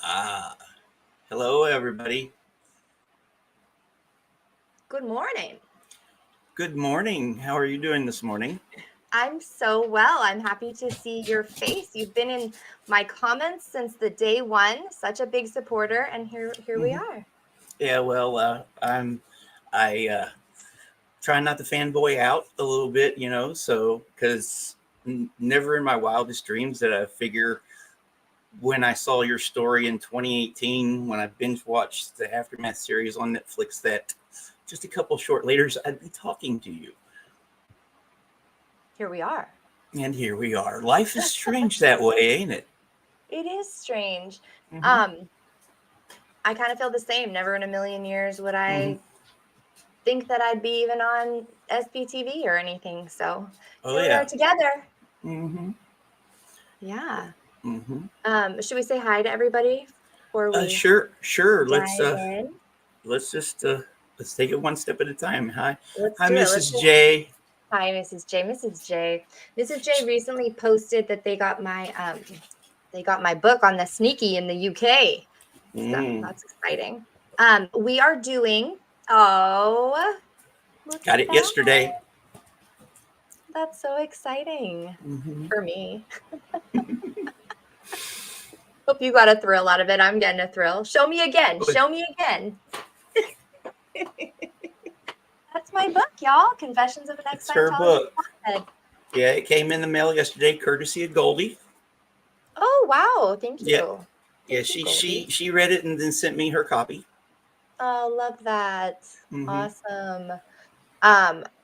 Ah, hello, everybody. Good morning. Good morning. How are you doing this morning? I'm so well. I'm happy to see your face. You've been in my comments since the day one, such a big supporter, and here we hmm are. Yeah, well, I try not to fanboy out a little bit, so because never in my wildest dreams did I figure when I saw your story in 2018 when I binge watched the Aftermath series on Netflix that just a couple short later I'd be talking to you. Here we are. And here we are. Life is strange that way, ain't it? It is strange. hmm Um, I kind of feel the same. Never in a million years would hmm I think that I'd be even on SBTV or anything. So Oh here we are yeah. together. hmm Yeah. hmm Should we say hi to everybody before we sure. Let's dive in? let's just let's take it one step at a time. Hi, Let's hi, do it. Let's Mrs. say J. hi, Mrs. J. Mrs. J. Mrs. J recently posted that they got my book on the sneaky in the UK. So Mm, that's exciting. We are doing oh look got at it that. yesterday. That's so exciting hmm for me. Hope you got a thrill out of it. I'm getting a thrill. Show me again. Show me again. That's my book, y'all. Confessions of an It's her Ex-Scientologist book. Hothead. Yeah, it came in the mail yesterday, courtesy of Goldie. Oh wow. Thank Yeah, you. yeah. Thank you, She read it and then sent me her copy. Oh, love that. hmm Awesome.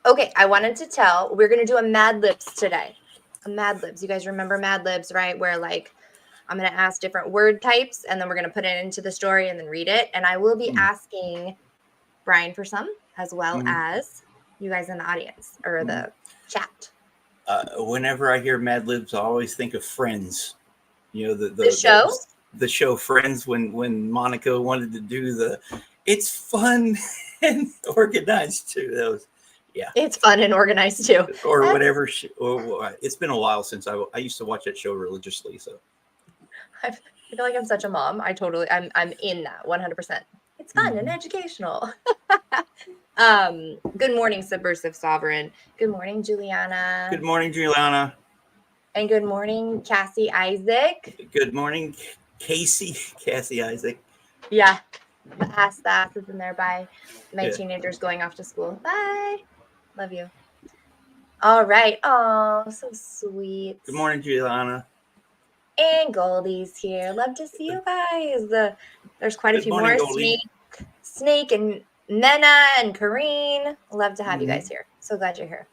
Okay, I wanted to tell we're gonna do a Mad Libs today. A Mad Libs. You guys remember Mad Libs, right? Where like I'm gonna ask different word types and then we're gonna put it into the story and then read it. And I will be asking Brian for some as well hmm as you guys in the audience or hmm the chat. Whenever I hear Mad Libs, I always think of Friends. You know The show. the show Friends when Monica wanted to do the. It's fun and organized too. That was, yeah, It's fun and organized too. or That's whatever. It's been a while since I used to watch that show religiously. So I feel like I'm such a mom. I'm in that 100%. It's fun and Mhm. educational. Good morning, Subversive Sovereign. Good morning, Good Juliana. morning, Juliana. And good morning, Cassie Isaac. Good morning, Cassie Isaac. Yeah, the ass is in there. Bye. My Yeah. teenager's going off to school. Bye. Love you. All right. Oh, so sweet. Good morning, Juliana. And Goldie's here. Love to see you guys. There's quite a Good few morning, more. Goldie. Snake and Mena and Kareen. Love to have you hmm guys here. So glad you're here.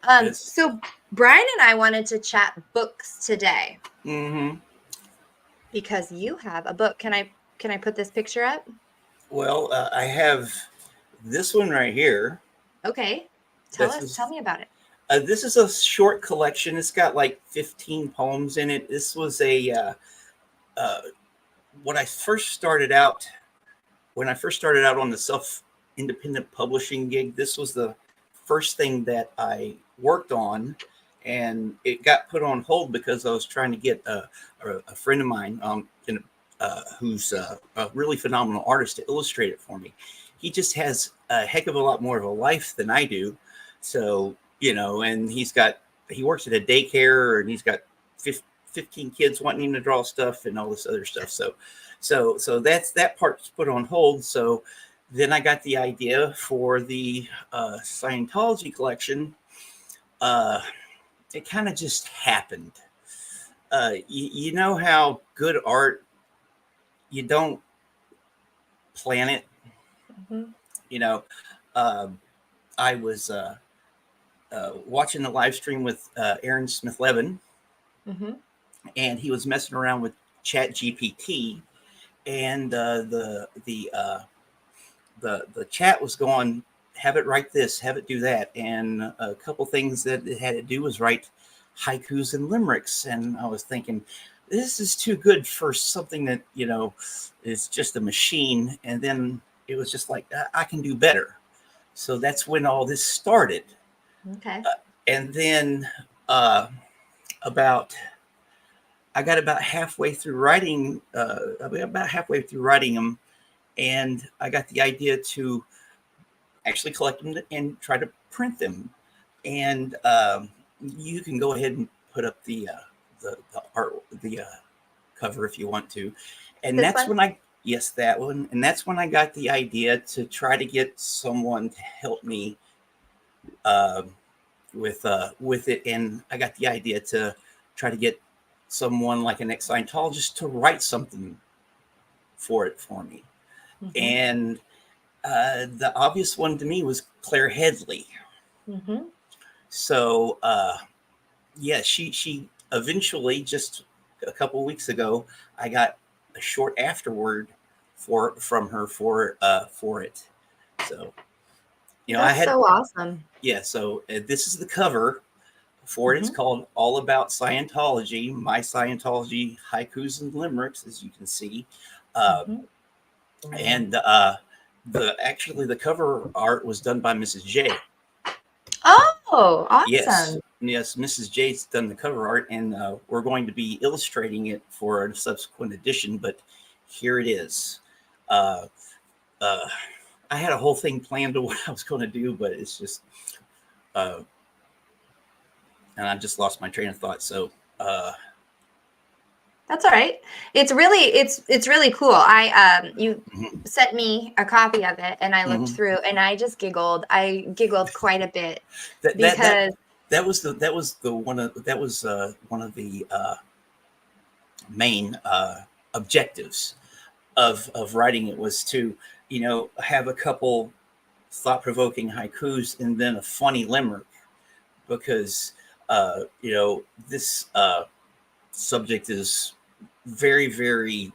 Yes. So Brian and I wanted to chat books today hmm because you have a book. Can I put this picture up? Well, I have this one right here. Okay. This Tell is me about it. this is a short collection. It's got like 15 poems in it. This was a uh, when I first started out on the self independent publishing gig. This was the first thing that I worked on, and it got put on hold because I was trying to get a friend of mine, who's a really phenomenal artist, to illustrate it for me. He just has a heck of a lot more of a life than I do, so and he works at a daycare, and he's got 15 kids wanting him to draw stuff and all this other stuff. So that's that part's put on hold. So then I got the idea for the Scientology collection. Uh, it kind of just happened. You know how good art, you don't plan it. Mhm. You know, uh, I was watching the live stream with Aaron Smith Levin, Mhm. and he was messing around with Chat GPT, and the chat was going, have it write this, have it do that, and a couple things that it had to do was write haikus and limericks, and I was thinking, this is too good for something that is just a machine. And then it was just like, I can do better. So that's when all this started. Okay. And then uh, about I got about halfway through writing, them, and I got the idea to actually collect them and try to print them. And you can go ahead and put up the art, the cover if you want to. And This that's one? when yes, that one. And that's when I got the idea to try to get someone to help me uh, with it. And I got the idea to try to get someone like an ex-Scientologist to write something for me. Mm-hmm. And the obvious one to me was Claire Headley. Mm-hmm. So yeah, she eventually, just a couple of weeks ago, I got a short afterward from her for it. So I That's had, so awesome. yeah. So this is the cover for it. It's Mm-hmm. called All About Scientology, My Scientology Haikus and Limericks, as you can see. Uh, Mm-hmm. and the cover art was done by Mrs. J. Oh, Yes, awesome. yes, Mrs. J's done the cover art, and we're going to be illustrating it for a subsequent edition. But here it is. Uh, uh, I had a whole thing planned to what I was going to do, but it's just, and I just lost my train of thought. So, That's all right. It's really cool. You mhm, sent me a copy of it and I looked mhm. through and I just giggled. I giggled quite a bit that that that because that was one of the main objectives of writing it, was to have a couple thought-provoking haikus and then a funny limerick, because this subject is very, very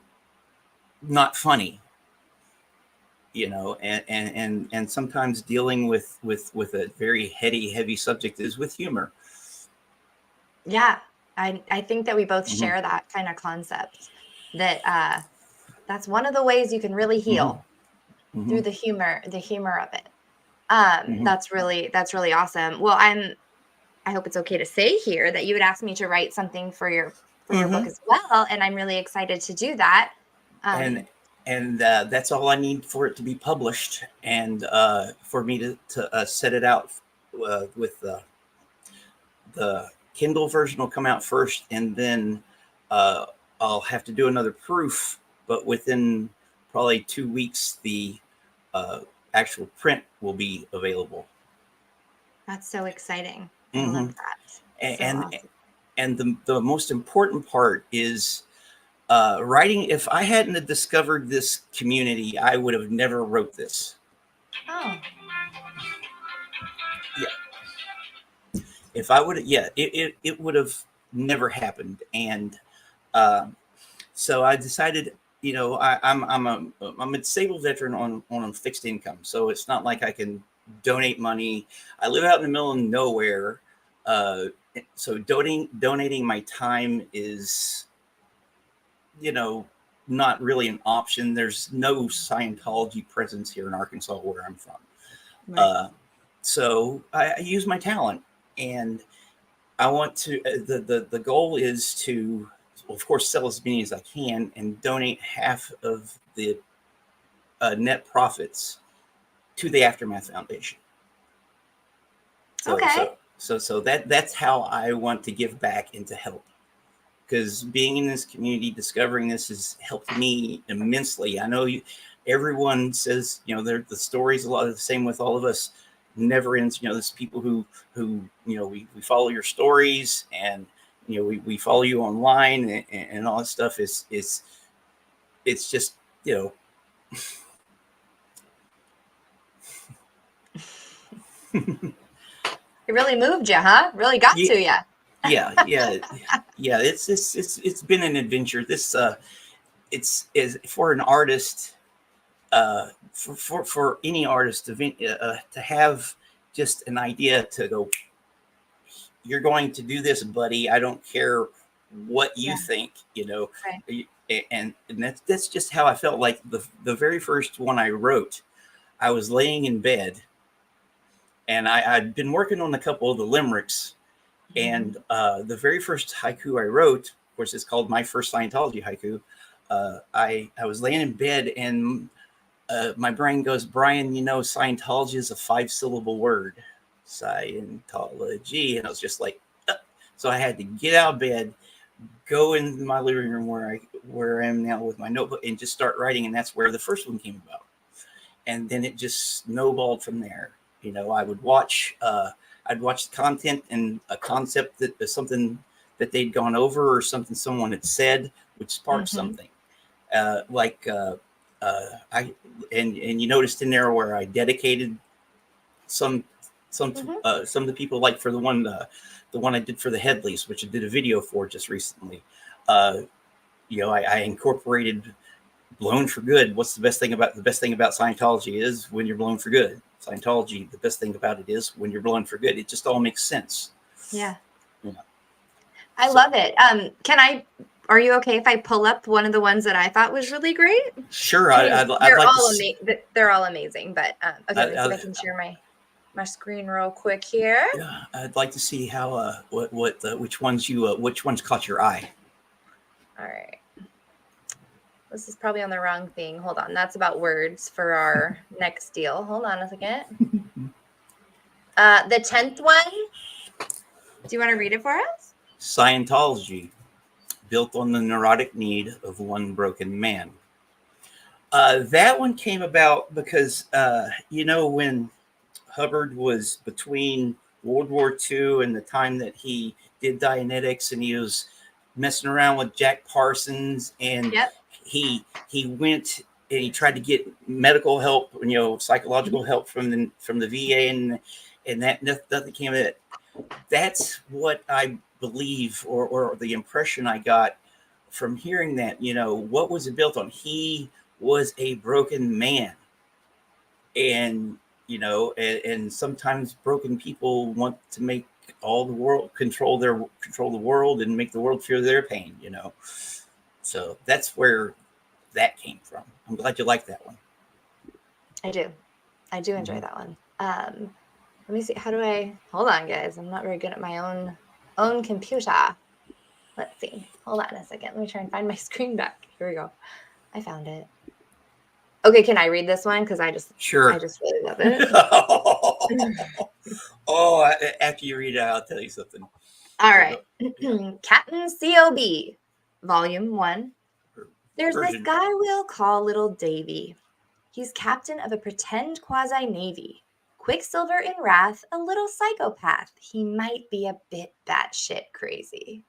not funny, and sometimes dealing with a very heavy subject is with humor. yeah, I think that we both Hmm. share that kind of concept that that's one of the ways you can really Hmm. heal Hmm. through the humor of it. Hmm. That's really awesome. Well, I hope it's okay to say here that you would ask me to write something for your book Hmm. as well, and I'm really excited to do that. and Um, and that's all I need for it to be published, and for me to set it out with the Kindle version will come out first, and then uh, I'll have to do another proof. But within probably 2 weeks, the uh, actual print will be available. that's so exciting. I love Hmm. that. So And awesome. and the most important part is writing. If I hadn't have discovered this community, I would have never wrote this. Oh, Yeah, if I would, yeah, it would have never happened. And uh, so I decided, I'm a disabled veteran on a fixed income, so it's not like I can donate money. I live out in the middle of nowhere, uh, so donating my time is, you know, not really an option. There's no Scientology presence here in Arkansas where I'm from. right. Uh, so I use my talent, and I want to. The goal is to, of course, sell as many as I can and donate half of the net profits to the Aftermath Foundation. So Okay. so that's how I want to give back and to help, because being in this community, discovering this has helped me immensely. I know everyone says, the story's a lot of the same with all of us. Never ends. There's people who we follow your stories, and we follow you online, and all that stuff is it's just you know It really moved you, huh? Really got yeah, to you. yeah. Yeah, it's been an adventure. This it's is for an artist, for any artist to have just an idea to go, you're going to do this, buddy. I don't care what you Yeah. think, Right. and that's just how I felt. Like the very first one I wrote, I was laying in bed, and I'd been working on a couple of the limericks, and Mhm. the very first haiku I wrote of course, it's called My First Scientology Haiku. I was laying in bed and my brain goes, Brian, you know, Scientology is a 5-syllable word. Scientology. And I was just like, so I had to get out of bed, go in my living room where I am now with my notebook and just start writing. And that's where the first one came about. And then it just snowballed from there. You know, I'd watch the content and a concept that is something that they'd gone over or something someone had said would spark something. And you noticed in there where I dedicated some of the people, like for the one I did for the Headleys, which I did a video for just recently. You know, I incorporated blown for good. What's the best thing about Scientology is when you're blown for good. Scientology, the best thing about it is when you're blown for good. It just all makes sense. Yeah. I love it. Are you okay if I pull up one of the ones that I thought was really great? Sure. They're all amazing, but okay, let's see if I can share my screen real quick here. Yeah, I'd like to see how which ones caught your eye. All right. This is probably on the wrong thing. Hold on. That's about words for our next deal. Hold on a second. The 10th one. Do you want to read it for us? Scientology, built on the neurotic need of one broken man. That one came about because, you know, when Hubbard was between World War II and the time that he did Dianetics, and he was messing around with Jack Parsons, and he went and he tried to get medical help, you know, psychological help from the VA, and that nothing came of it. That's what I believe, or the impression I got from hearing that. You know, what was it built on? He was a broken man, and you know, and sometimes broken people want to make all the world control the world and make the world feel their pain. You know, so that's where that came from. I'm glad you like that one. I do enjoy that one. Let me see. How do I hold on, guys? I'm not very good at my own computer. Let's see. Hold on a second. Let me try and find my screen back. Here we go. I found it. Okay, can I read this one? Because I just really love it. After you read it, I'll tell you something. All right. Captain COB, Volume 1. There's this guy we'll call Little Davy. He's captain of a pretend quasi-navy. Quicksilver in wrath, a little psychopath. He might be a bit batshit crazy.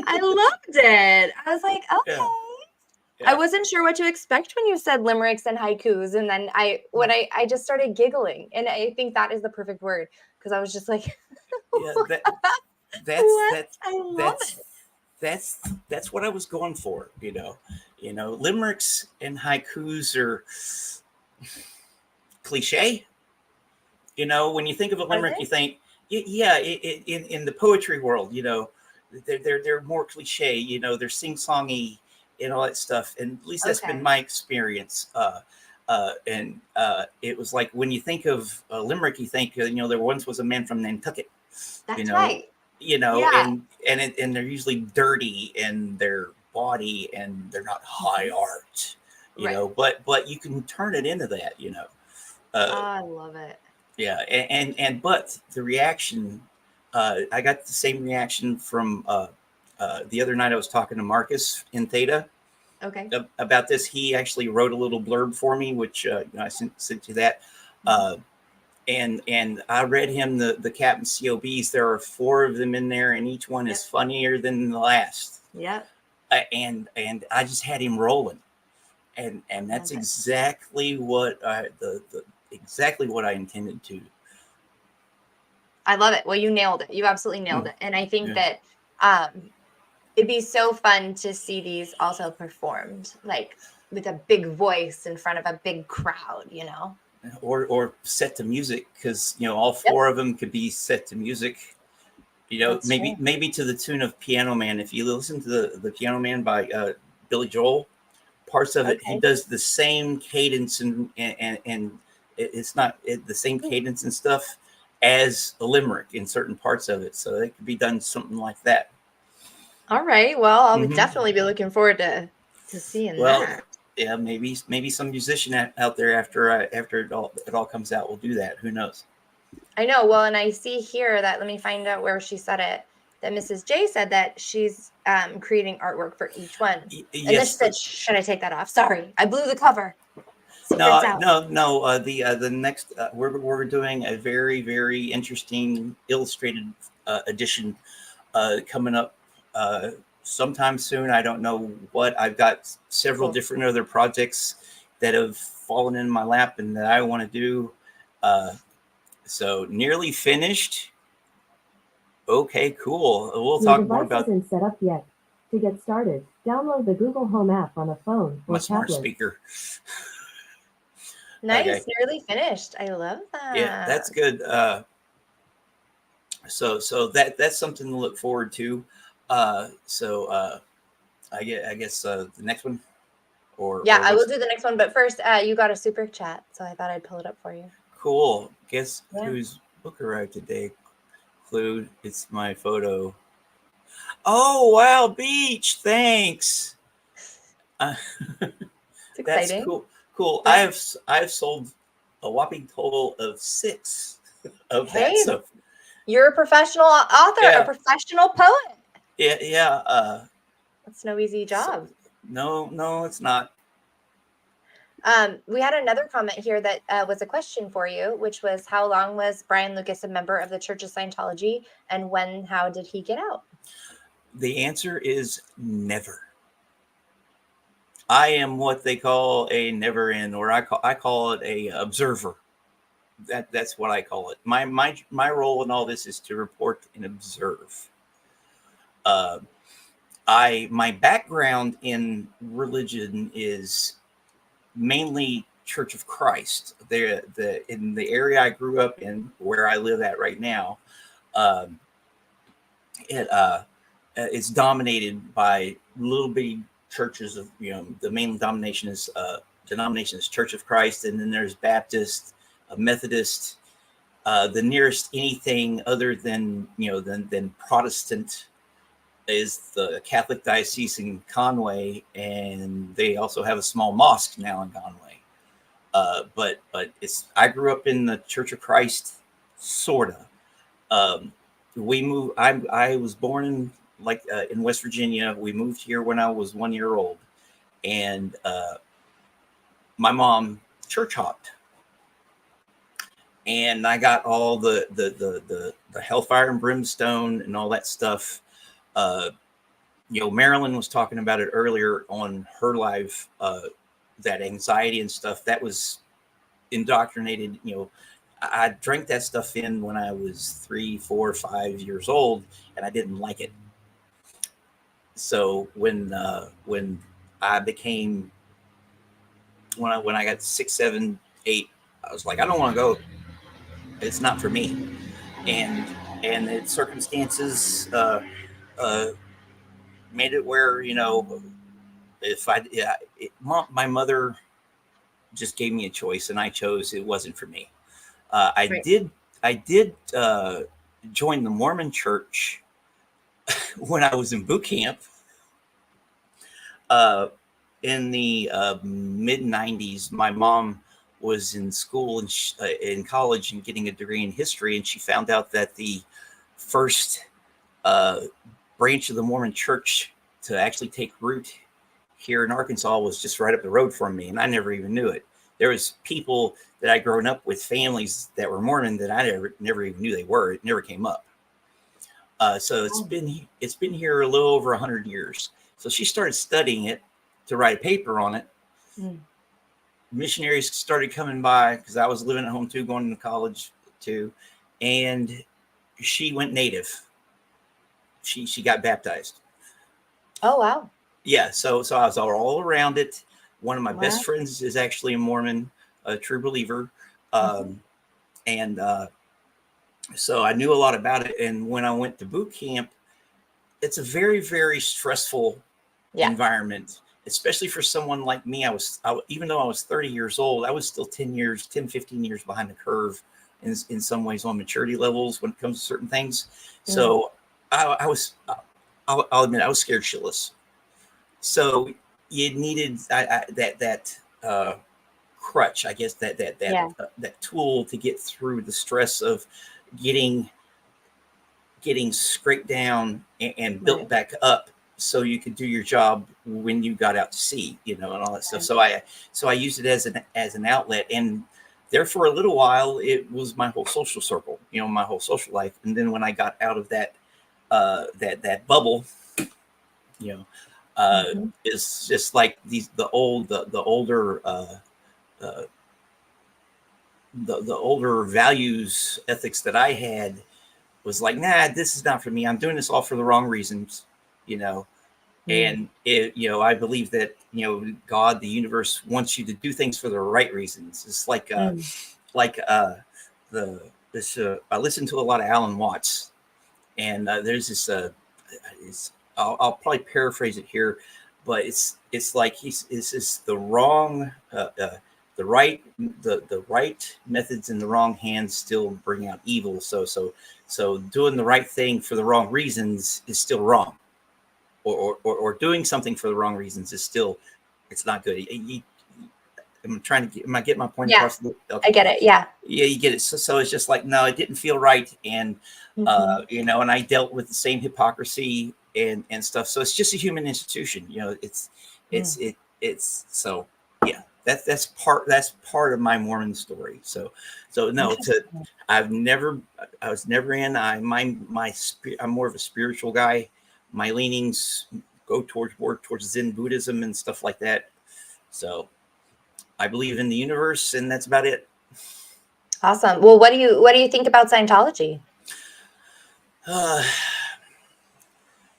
I loved it. I was like, okay. Yeah. I wasn't sure what to expect when you said limericks and haikus, and then I just started giggling, and I think that is the perfect word, because I was just like, that's what I was going for. You know, limericks and haikus are cliche. You know, when you think of a limerick, you think, in the poetry world, you know, they're more cliche. You know, they're sing-songy and all that stuff. And at least that's been my experience. And it was like, when you think of a limerick, you think, you know, there once was a man from Nantucket. That's right. You know, and they're usually dirty in their body, and they're not high art. You know, but you can turn it into that. You know. I love it. Yeah, but the reaction, I got the same reaction from the other night. I was talking to Marcus in Theta about this. He actually wrote a little blurb for me, which I sent you that. And I read him the Captain COBs. There are 4 of them in there, and each one is funnier than the last. Yeah. And I just had him rolling, and that's exactly what exactly what I intended to. I love it. Well, you nailed it. You absolutely nailed it. And I think that it'd be so fun to see these also performed, like with a big voice in front of a big crowd, you know? Or set to music, because, you know, all 4 of them could be set to music. You know, that's maybe to the tune of Piano Man. If you listen to the Piano Man by Billy Joel, parts of it, he does the same cadence and it's not the same cadence and stuff as a limerick in certain parts of it. So it could be done something like that. All right. Well, I'll Mhm. definitely be looking forward to seeing Well, that. yeah, maybe some musician out there after it all comes out will do that. Who knows? I know. Well, and I see here that let me find out where she said it. That Mrs. J said that she's creating artwork for each one. And this Yes. said, should I take that off? Sorry, I blew the cover. Secrets No, out. no. The next we're doing a very very interesting illustrated edition coming up sometime soon. I don't know what. I've got several Cool. different other projects that have fallen in my lap and that I want to do. So nearly finished. Okay, cool. We'll Your talk more device about isn't set up yet. To get started, download the Google Home app on a phone my or smart tablet. speaker. Nice. Okay, Nearly finished. I love yeah, that. that's good. So that's something to look forward to. I guess the next one Yeah, or I will what's do the next one. But first, you got a super chat. So I thought I'd pull it up for you. cool. Guess Yeah. whose book arrived today? Clue. It's my photo. Oh wow, beach. Thanks. Uh, It's that's exciting. cool. Cool. Yeah. I've sold a whopping total of 6 of that. Hey, So you're a professional author, a yeah, professional poet. yeah. That's no easy So, job. no, it's not. We had another comment here that was a question for you, which was how long was Brian Lucas a member of the Church of Scientology, and how did he get out? The answer is never. I am what they call a never in, or I call it a observer. That's what I call it. My role in all this is to report and observe. Uh, my background in religion is mainly Church of Christ. In the area I grew up in, where I live at right now, um, it's dominated by little bitty churches of the main denomination is Church of Christ, and then there's Baptist, Methodist. The nearest anything other than than Protestant is the Catholic Diocese in Conway, and they also have a small mosque now in Conway. But it's I grew up in the Church of Christ, sorta. Um, we moved. I was born in West Virginia. We moved here when I was 1 year old, and my mom church hopped, and I got all the hellfire and brimstone and all that stuff. Uh, Marilyn was talking about it earlier on her live. That anxiety and stuff that was indoctrinated. I drank that stuff in when I was 3, 4, 5 years old, and I didn't like it. So when I became when I got 6, 7, 8, I was like, I don't want to go. It's not for me. And the circumstances uh, made it where if I yeah, my mother just gave me a choice, and I chose it wasn't for me. I Right. did I did join the Mormon Church when I was in boot camp uh, in the mid '90s. My mom was in school and in college and getting a degree in history, and she found out that the first uh, branch of the Mormon Church to actually take root here in Arkansas was just right up the road from me, and I never even knew it. There was people that I'd grown up with, families that were Mormon that I never even knew they were. It never came up. So it's been here a little over 100 years. So she started studying it to write a paper on it. Mm. Missionaries started coming by because I was living at home too, going to college too, and she went native. She got baptized. Oh, wow. Yeah, so I was all around it. One of my Wow. best friends is actually a Mormon, a true believer, Mhm. and so I knew a lot about it. And when I went to boot camp, it's a very very stressful Yeah. environment, especially for someone like me. Even though I was 30 years old, I was still 10, 15 years behind the curve in some ways on maturity levels when it comes to certain things. Mm. So I was I'll admit I was scared shitless. So you needed that crutch, I guess, Yeah. that tool to get through the stress of getting scraped down and built Right. back up, so you could do your job when you got out to sea, and all that stuff. Right. So I used it as an outlet, and there for a little while it was my whole social circle, my whole social life. And then when I got out of that that bubble, you know, Mm-hmm. it's just like the older uh, the older values ethics that I had was like, nah, this is not for me. I'm doing this all for the wrong reasons, you know. And I believe that God, the universe, wants you to do things for the right reasons. It's like like the this I listen to a lot of Alan Watts, and there's this I'll probably paraphrase it here, but it's like it's just the wrong the right methods in the wrong hands still bring out evil. So doing the right thing for the wrong reasons is still wrong, or doing something for the wrong reasons is still, it's not good. Am I getting my point Yeah, across? Okay. I get it. Yeah. Yeah, you get it. So it's just like, no, it didn't feel right. And and I dealt with the same hypocrisy and stuff. So it's just a human institution. It's so yeah. That's part of my Mormon story. So no, I was never in. I'm more of a spiritual guy. My leanings go more towards Zen Buddhism and stuff like that. So I believe in the universe, and that's about it. Awesome. Well, what do you think about Scientology?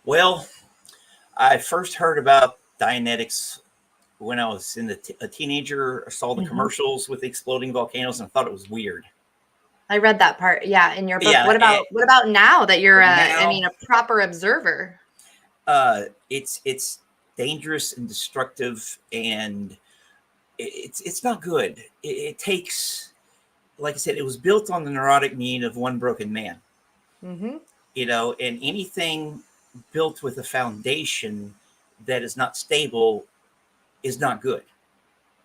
Well, I first heard about Dianetics when I was a teenager. I saw the commercials with the exploding volcanoes, and I thought it was weird. I read that part. Yeah, in your book. Yeah. What about now that you're Now, a proper observer? it's dangerous and destructive, and it's not good. It takes, like I said, it was built on the neurotic need of one broken man. Mm-hmm. And anything built with a foundation that is not stable is not good.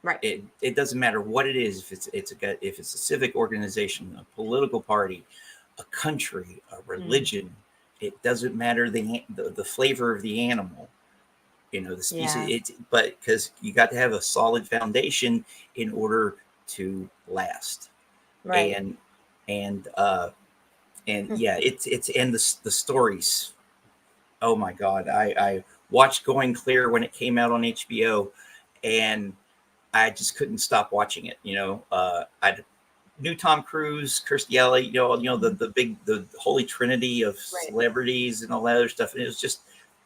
Right. It doesn't matter what it is. If it's a civic organization, a political party, a country, a religion, it doesn't matter the flavor of the animal, the species. But because you got to have a solid foundation in order to last. Right. And yeah, it's and the stories. Oh my God, I watched Going Clear when it came out on HBO, and I just couldn't stop watching it. I knew Tom Cruise, Kirstie Alley, the holy trinity of celebrities and all that other stuff. And it was just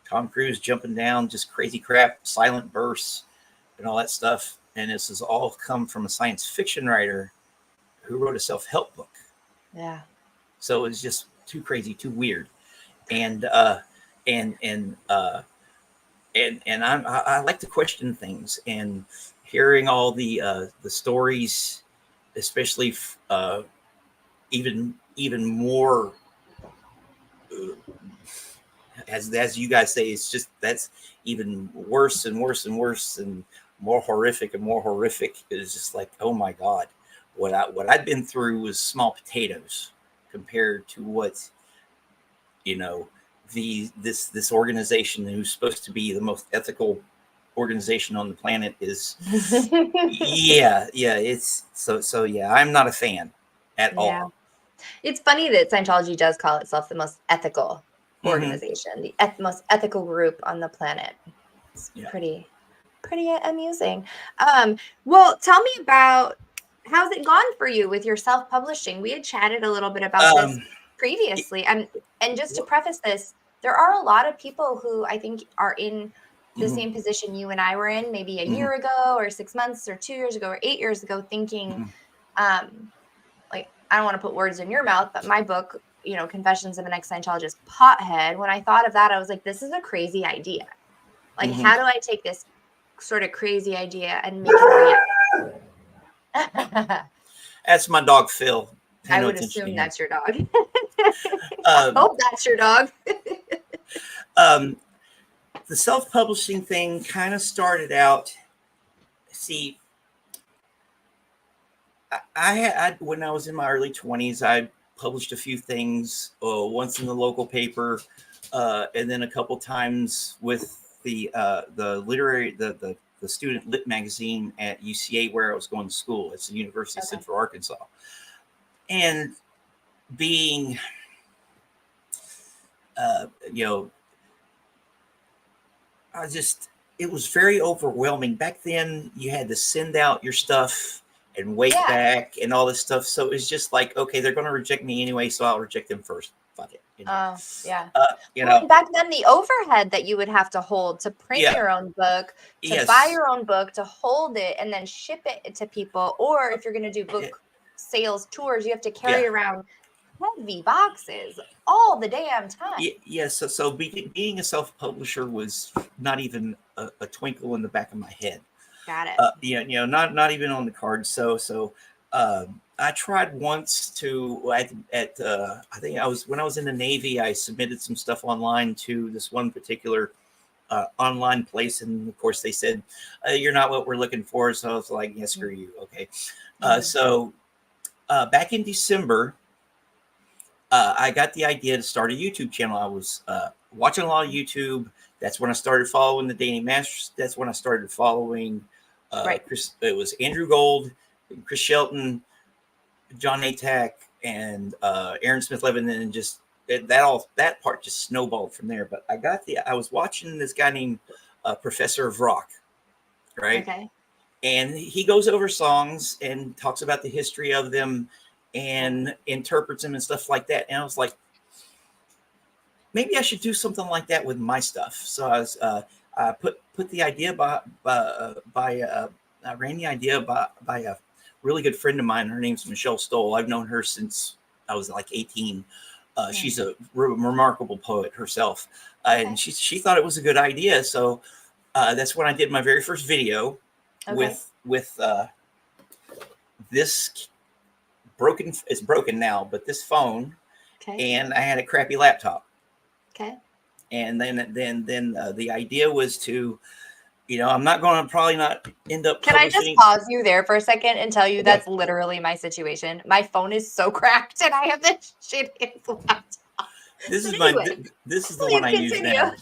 Tom Cruise jumping down, just crazy crap, silent bursts, and all that stuff. And this has all come from a science fiction writer who wrote a self-help book. Yeah. So it was just too crazy, too weird, and I like to question things, and hearing all the stories, especially even more, as you guys say, it's just that's even worse and worse and worse and more horrific and more horrific. It's just like, oh my God, what I'd been through was small potatoes compared to what this organization, who's supposed to be the most ethical organization on the planet, is. yeah it's so yeah, I'm not a fan at all. It's funny that Scientology does call itself the most ethical organization, the most ethical group on the planet. It's pretty amusing. Well, tell me about, how's it gone for you with your self-publishing? We had chatted a little bit about this previously. And just to preface this, there are a lot of people who I think are in the same position you and I were in maybe a year ago, or 6 months, or 2 years ago, or 8 years ago, thinking, like, I don't want to put words in your mouth, but my book, Confessions of an Ex-Scientologist Pothead, when I thought of that, I was like, this is a crazy idea. Like, how do I take this sort of crazy idea and make it real? That's my dog, Phil. I would assume that's your dog. I hope that's your dog. Um, the self-publishing thing kind of started out. See, I when I was in my early 20s, I published a few things. Once in the local paper, and then a couple times with the literary the student lit magazine at UCA where I was going to school. It's the University of Okay. Central Arkansas, and being you know, I just, it was very overwhelming. Back then, you had to send out your stuff and wait Yeah. back and all this stuff. So it's just like, okay, they're going to reject me anyway, so I'll reject them first. Fuck it. Yeah. You Well, know, back then, the overhead that you would have to hold to print yeah, your own book, to yes, buy your own book, to hold it, and then ship it to people. Or if you're going to do book sales tours, you have to carry around heavy boxes all the damn time. yeah. So being a self-publisher was not even a twinkle in the back of my head. Got it. Not even on the card. So I tried once to at I think when I was in the Navy, I submitted some stuff online to this one particular online place, and of course they said you're not what we're looking for. So I was like, yeah, screw you. Okay. So back in December, I got the idea to start a YouTube channel. I was watching a lot of YouTube. That's when I started following the Daily Masters. That's when I started following Chris. It was Andrew Gold, Chris Shelton, John Atack, and Aaron Smith Lebanon, and just that part just snowballed from there. But I was watching this guy named Professor of Rock, right? Okay. And he goes over songs and talks about the history of them and interprets them and stuff like that. And I was like, maybe I should do something like that with my stuff. So I put the idea I ran the idea by a really good friend of mine. Her name's Michelle Stoll. I've known her since I was like 18. She's a remarkable poet herself, and she thought it was a good idea. So that's when I did my very first video with this broken. It's broken now, but this phone, and I had a crappy laptop. Okay. And then the idea was to, I'm not going to probably not end up. Can I just pause you there for a second and tell you that's literally my situation? My phone is so cracked, and I have this shittiest laptop. This is this is the one I use now.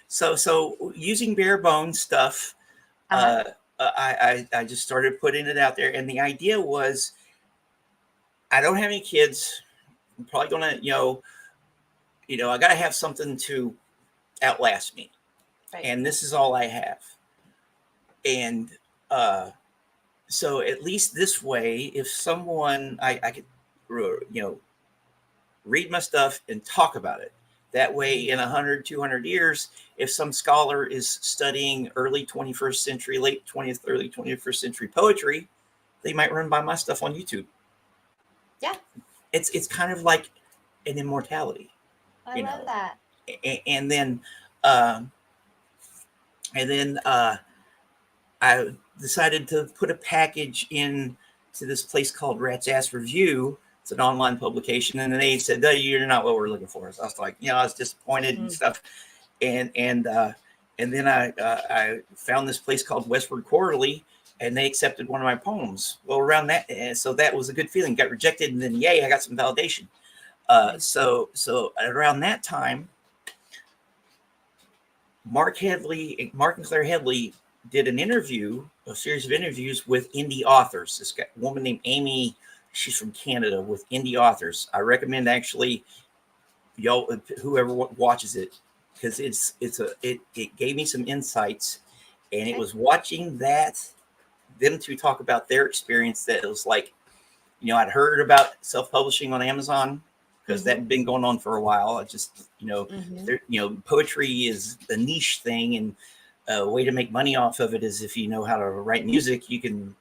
So using bare bones stuff, I just started putting it out there, and the idea was, I don't have any kids. I'm probably gonna, I got to have something to outlast me. Right. And this is all I have. And so at least this way, if someone, I could, read my stuff and talk about it. That way, in 100, 200 years, if some scholar is studying early 21st century, late 20th, early 21st century poetry, they might run by my stuff on YouTube. Yeah. It's kind of like an immortality. I love that. And then I decided to put a package in to this place called Rat's Ass Review. It's an online publication, and they said, "No, you're not what we're looking for." So I was like, I was disappointed and stuff. And then I found this place called Westward Quarterly, and they accepted one of my poems. Well, around that, and so that was a good feeling. Got rejected, and then yay, I got some validation. So around that time, Mark and Claire Headley did a series of interviews with indie authors. This woman named Amy, she's from Canada, with indie authors. I recommend actually y'all, whoever watches it, because it gave me some insights, and it was watching them two talk about their experience that it was like, I'd heard about self-publishing on Amazon, because that had been going on for a while. I just, poetry is a niche thing, and a way to make money off of it is if you know how to write music, you can,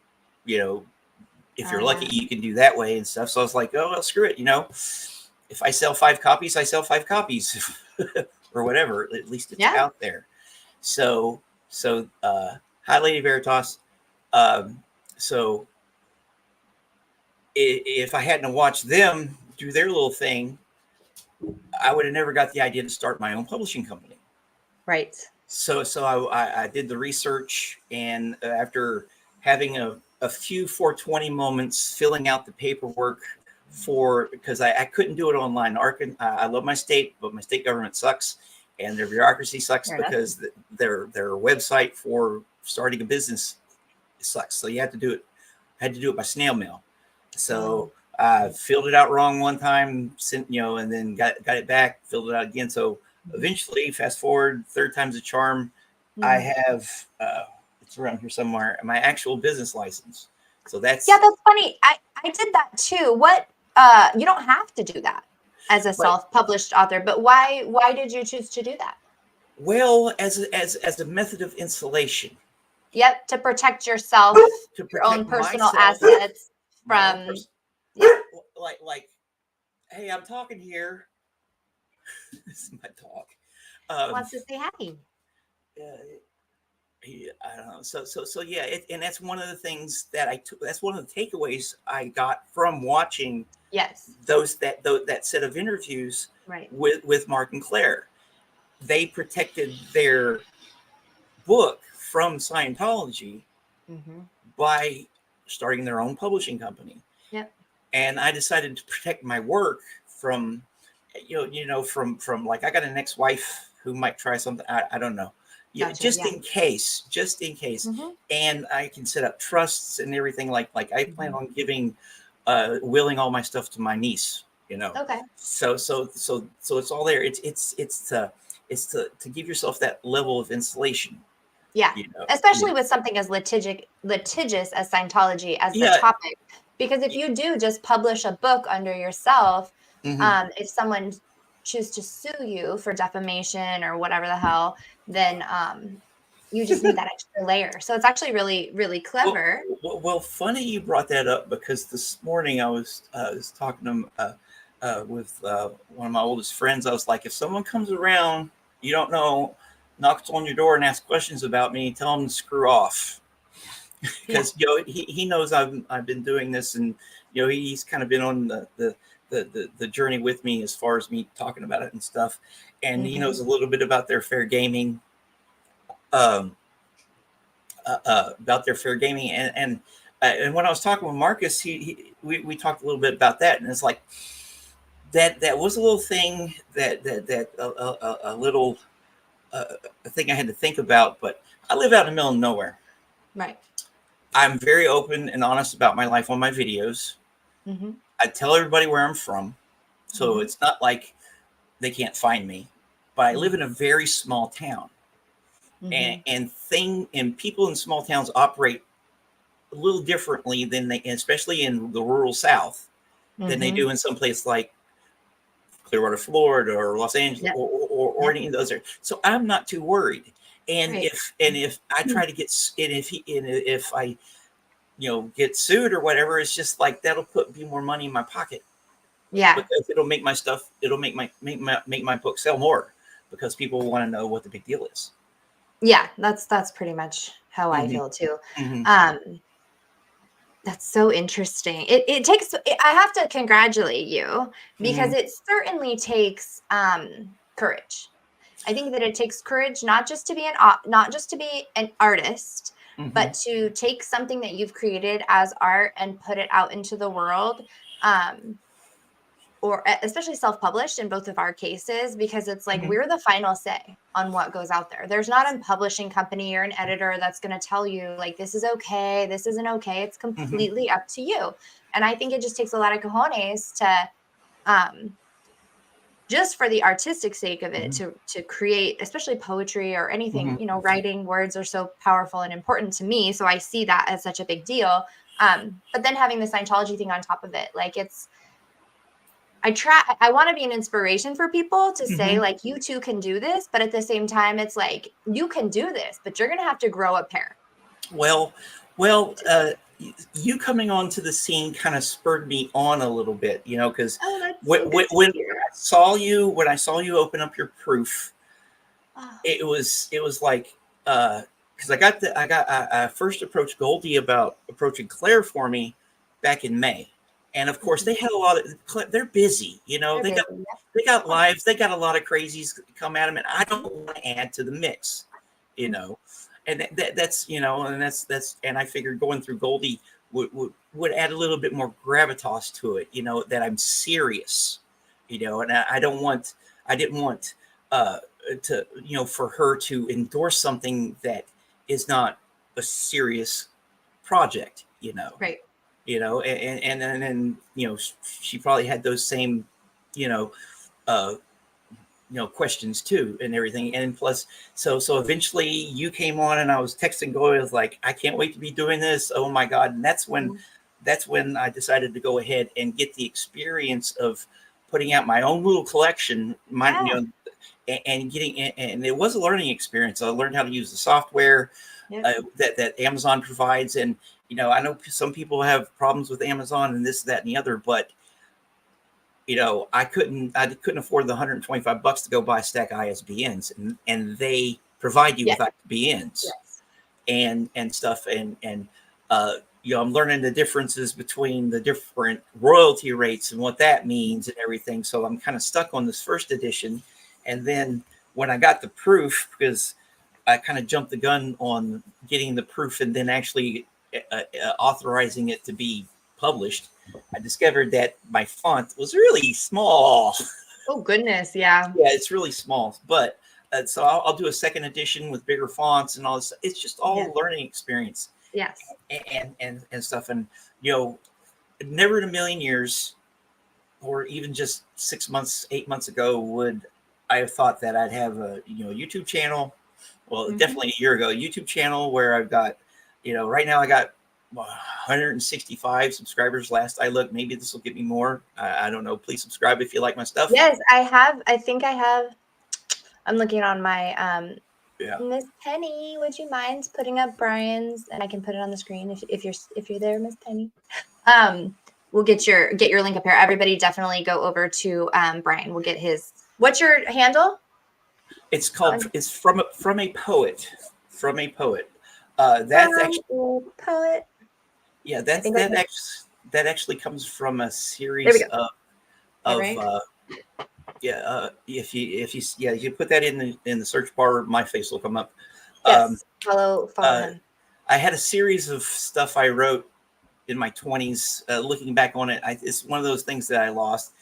if you're lucky, you can do that way and stuff. So I was like, oh, well, screw it. If I sell 5 copies, I sell 5 copies or whatever. At least it's out there. So hi, Lady Veritas. So if I hadn't watched them do their little thing, I would have never got the idea to start my own publishing company. Right. So I did the research, and after having a few 420 moments filling out the paperwork because I couldn't do it online. I love my state, but my state government sucks, and their bureaucracy sucks Fair enough. because their website for starting a business sucks. So you have to do it. I had to do it by snail mail. So I filled it out wrong one time, and then got it back, filled it out again. So eventually, fast forward, third time's a charm. I have it's around here somewhere, my actual business license. So that's funny. I did that too. What you don't have to do that as a self-published author, but why did you choose to do that? Well, as a method of insulation. Yep, to protect yourself, To your own protect personal myself, assets my from own like, hey, I'm talking here. This is my dog. wants to say hi. I don't know. So yeah, and that's one of the things that I took. That's one of the takeaways I got from watching that set of interviews with Mark and Claire. They protected their book from Scientology by starting their own publishing company. Yep. And I decided to protect my work from, from like, I got an ex-wife who might try something. I don't know. Gotcha, just in case. And I can set up trusts and everything. Like I plan on willing all my stuff to my niece, Okay. So it's all there. It's to give yourself that level of insulation. Yeah. Especially with something as litigious as Scientology as the topic. Because if you do just publish a book under yourself, if someone choose to sue you for defamation or whatever the hell, then you just need that extra layer. So it's actually really, really clever. Well, funny you brought that up, because this morning I was talking with one of my oldest friends. I was like, if someone comes around, you don't know, knocks on your door and asks questions about me, tell them to screw off. Because he knows I've been doing this, and he's kind of been on the journey with me as far as me talking about it and stuff, and he knows a little bit about their fair gaming, and when I was talking with Marcus, we talked a little bit about that, and it's like that was a little thing that a little thing I had to think about. But I live out in the middle of nowhere. Right. I'm very open and honest about my life on my videos. I tell everybody where I'm from, so it's not like they can't find me. But I live in a very small town, and people in small towns operate a little differently than especially in the rural South, than they do in some place like Clearwater, Florida, or Los Angeles, or any of those areas. So I'm not too worried. And if I try to get, if I get sued or whatever, it's just like that'll be more money in my pocket. Yeah, because it'll make my stuff. It'll make my book sell more, because people want to know what the big deal is. Yeah, that's pretty much how I feel too. That's so interesting. It takes. I have to congratulate you, because it certainly takes courage. I think that it takes courage not just to be an artist, but to take something that you've created as art and put it out into the world, or especially self-published in both of our cases, because it's like we're the final say on what goes out there. There's not a publishing company or an editor that's going to tell you like, this is okay, this isn't okay. It's completely up to you. And I think it just takes a lot of cojones to just for the artistic sake of it, to create, especially poetry or anything, writing, words are so powerful and important to me. So I see that as such a big deal. But then having the Scientology thing on top of it, like I want to be an inspiration for people to say like, you too can do this. But at the same time, it's like, you can do this, but you're going to have to grow a pair. Well, you coming onto the scene kind of spurred me on a little bit, because when I saw you open up your proof, it was like, because I first approached Goldie about approaching Claire for me back in May. And of course, they had a lot of. They're busy, you know. They're They got busy, yeah. they got lives. They got a lot of crazies come at them, and I don't want to add to the mix, you know. And that's you know, and that's and I figured going through Goldie would add a little bit more gravitas to it, you know, that I'm serious, you know, and I didn't want to you know for her to endorse something that is not a serious project, you know. Right. You know, and then you know she probably had those same, you know, uh, questions too and everything. And plus, so eventually you came on, and I was texting Goy. I was like, I can't wait to be doing this. Oh my god! And that's when I decided to go ahead and get the experience of putting out my own little collection. My you know, and getting and it was a learning experience. I learned how to use the software that Amazon provides, and you know, I know some people have problems with Amazon and this, that, and the other, but you know, I couldn't afford the $125 to go buy a stack of ISBNs, and they provide you with ISBNs and stuff, and you know, I'm learning the differences between the different royalty rates and what that means and everything. So I'm kind of stuck on this first edition, and then when I got the proof, because I kind of jumped the gun on getting the proof and then actually authorizing it to be published, I discovered that my font was really small. Oh goodness, yeah. Yeah, it's really small. But so I'll do a second edition with bigger fonts and all this. It's just all a learning experience. Yes. And stuff. And you know, never in a million years, or even just 6 months, 8 months ago, would I have thought that I'd have a YouTube channel. Well, definitely a year ago, YouTube channel where I've got, you know, right now I got 165 subscribers last I looked. Maybe this will get me more. I don't know. Please subscribe if you like my stuff. Yes, I have. I think I have. I'm looking on my Miss Penny. Would you mind putting up Brian's, and I can put it on the screen if you're there, Miss Penny. We'll get your link up here. Everybody definitely go over to Brian. We'll get his. What's your handle? It's called. It's from a poet. From a poet. That's actually poet. Yeah, that actually comes from a series of if you put that in the search bar, my face will come up. Yes, follow him. I had a series of stuff I wrote in my 20s. Looking back on it, it's one of those things that I lost.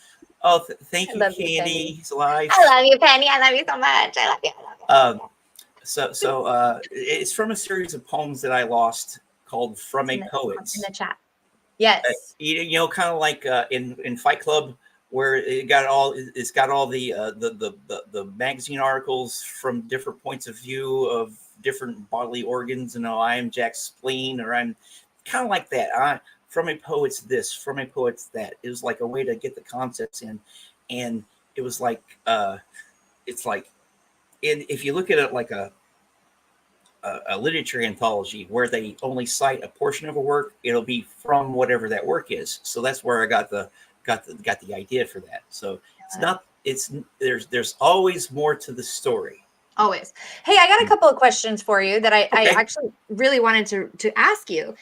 Oh, thank you, Candy. He's alive. I love you, Penny. I love you so much. I love you. I love you. So it's from a series of poems that I lost called "From a Poet." In the chat. Yes. You know, kind of like in Fight Club, where it's got all the magazine articles from different points of view of different bodily organs. You know, I am Jack's spleen, or I'm kind of like that. From a poet's this, from a poet's that. It was like a way to get the concepts in, and it was like it's like, and if you look at it like a literature anthology where they only cite a portion of a work, it'll be from whatever that work is. So that's where I got the idea for that. So there's always more to the story. Always. Hey, I got a couple of questions for you that I actually really wanted to ask you.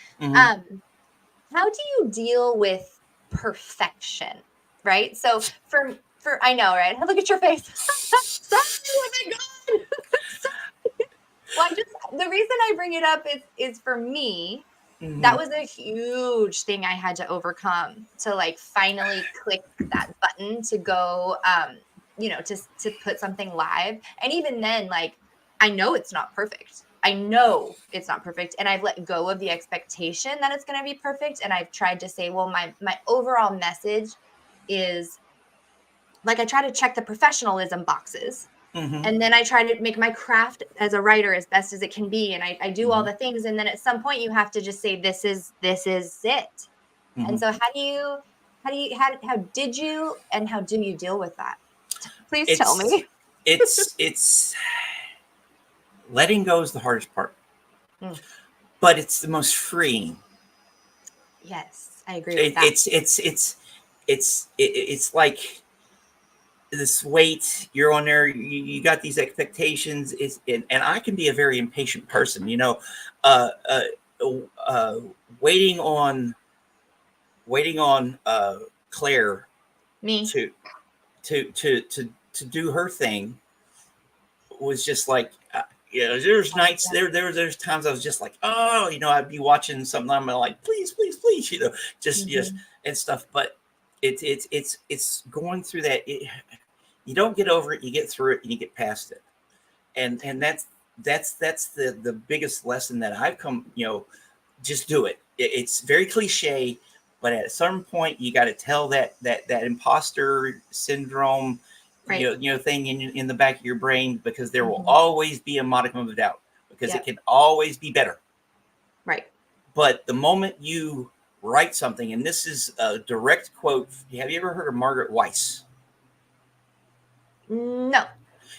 How do you deal with perfection? Right. So for I know, right? Look at your face. Sorry, oh my God. Well, the reason I bring it up is for me, that was a huge thing I had to overcome to like finally click that button to go, to put something live. And even then, like, I know it's not perfect. And I've let go of the expectation that it's going to be perfect. And I've tried to say, well, my overall message is like, I try to check the professionalism boxes. And then I try to make my craft as a writer as best as it can be. And I do all the things. And then at some point you have to just say, this is it. And so how did you and how do you deal with that? Please tell me. It's letting go is the hardest part, but it's the most freeing. Yes, I agree with that. It's like this weight you're on there. You got these expectations. And I can be a very impatient person. You know, waiting on waiting on Claire Me. to do her thing was just like, there's nights there's times I was just like, oh, I'd be watching something, I'm like, please, please, please, just and stuff. But it's going through that. You don't get over it, you get through it, and you get past it. And that's the biggest lesson that I've come, just do it. It's very cliche, but at some point you got to tell that imposter syndrome, Right. thing in the back of your brain, because there will Mhm. always be a modicum of doubt, because Yep. it can always be better. Right. But the moment you write something, and this is a direct quote, have you ever heard of Margaret Weiss? No.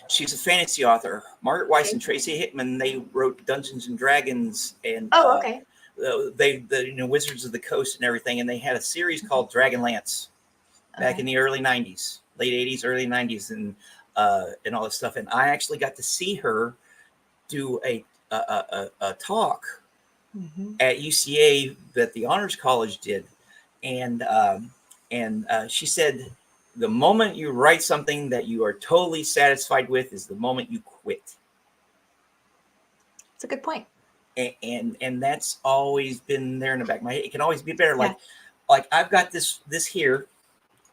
She's a fantasy author. Margaret Weiss Okay. and Tracy Hickman, they wrote Dungeons and Dragons and Oh, okay. the Wizards of the Coast and everything, and they had a series called Dragonlance back in the early 90s, late 80s, early 90s, and all this stuff. And I actually got to see her do a talk at UCA that the Honors College did. And she said, the moment you write something that you are totally satisfied with is the moment you quit. It's a good point. And that's always been there in the back of my head. It can always be better. Yeah. Like I've got this here.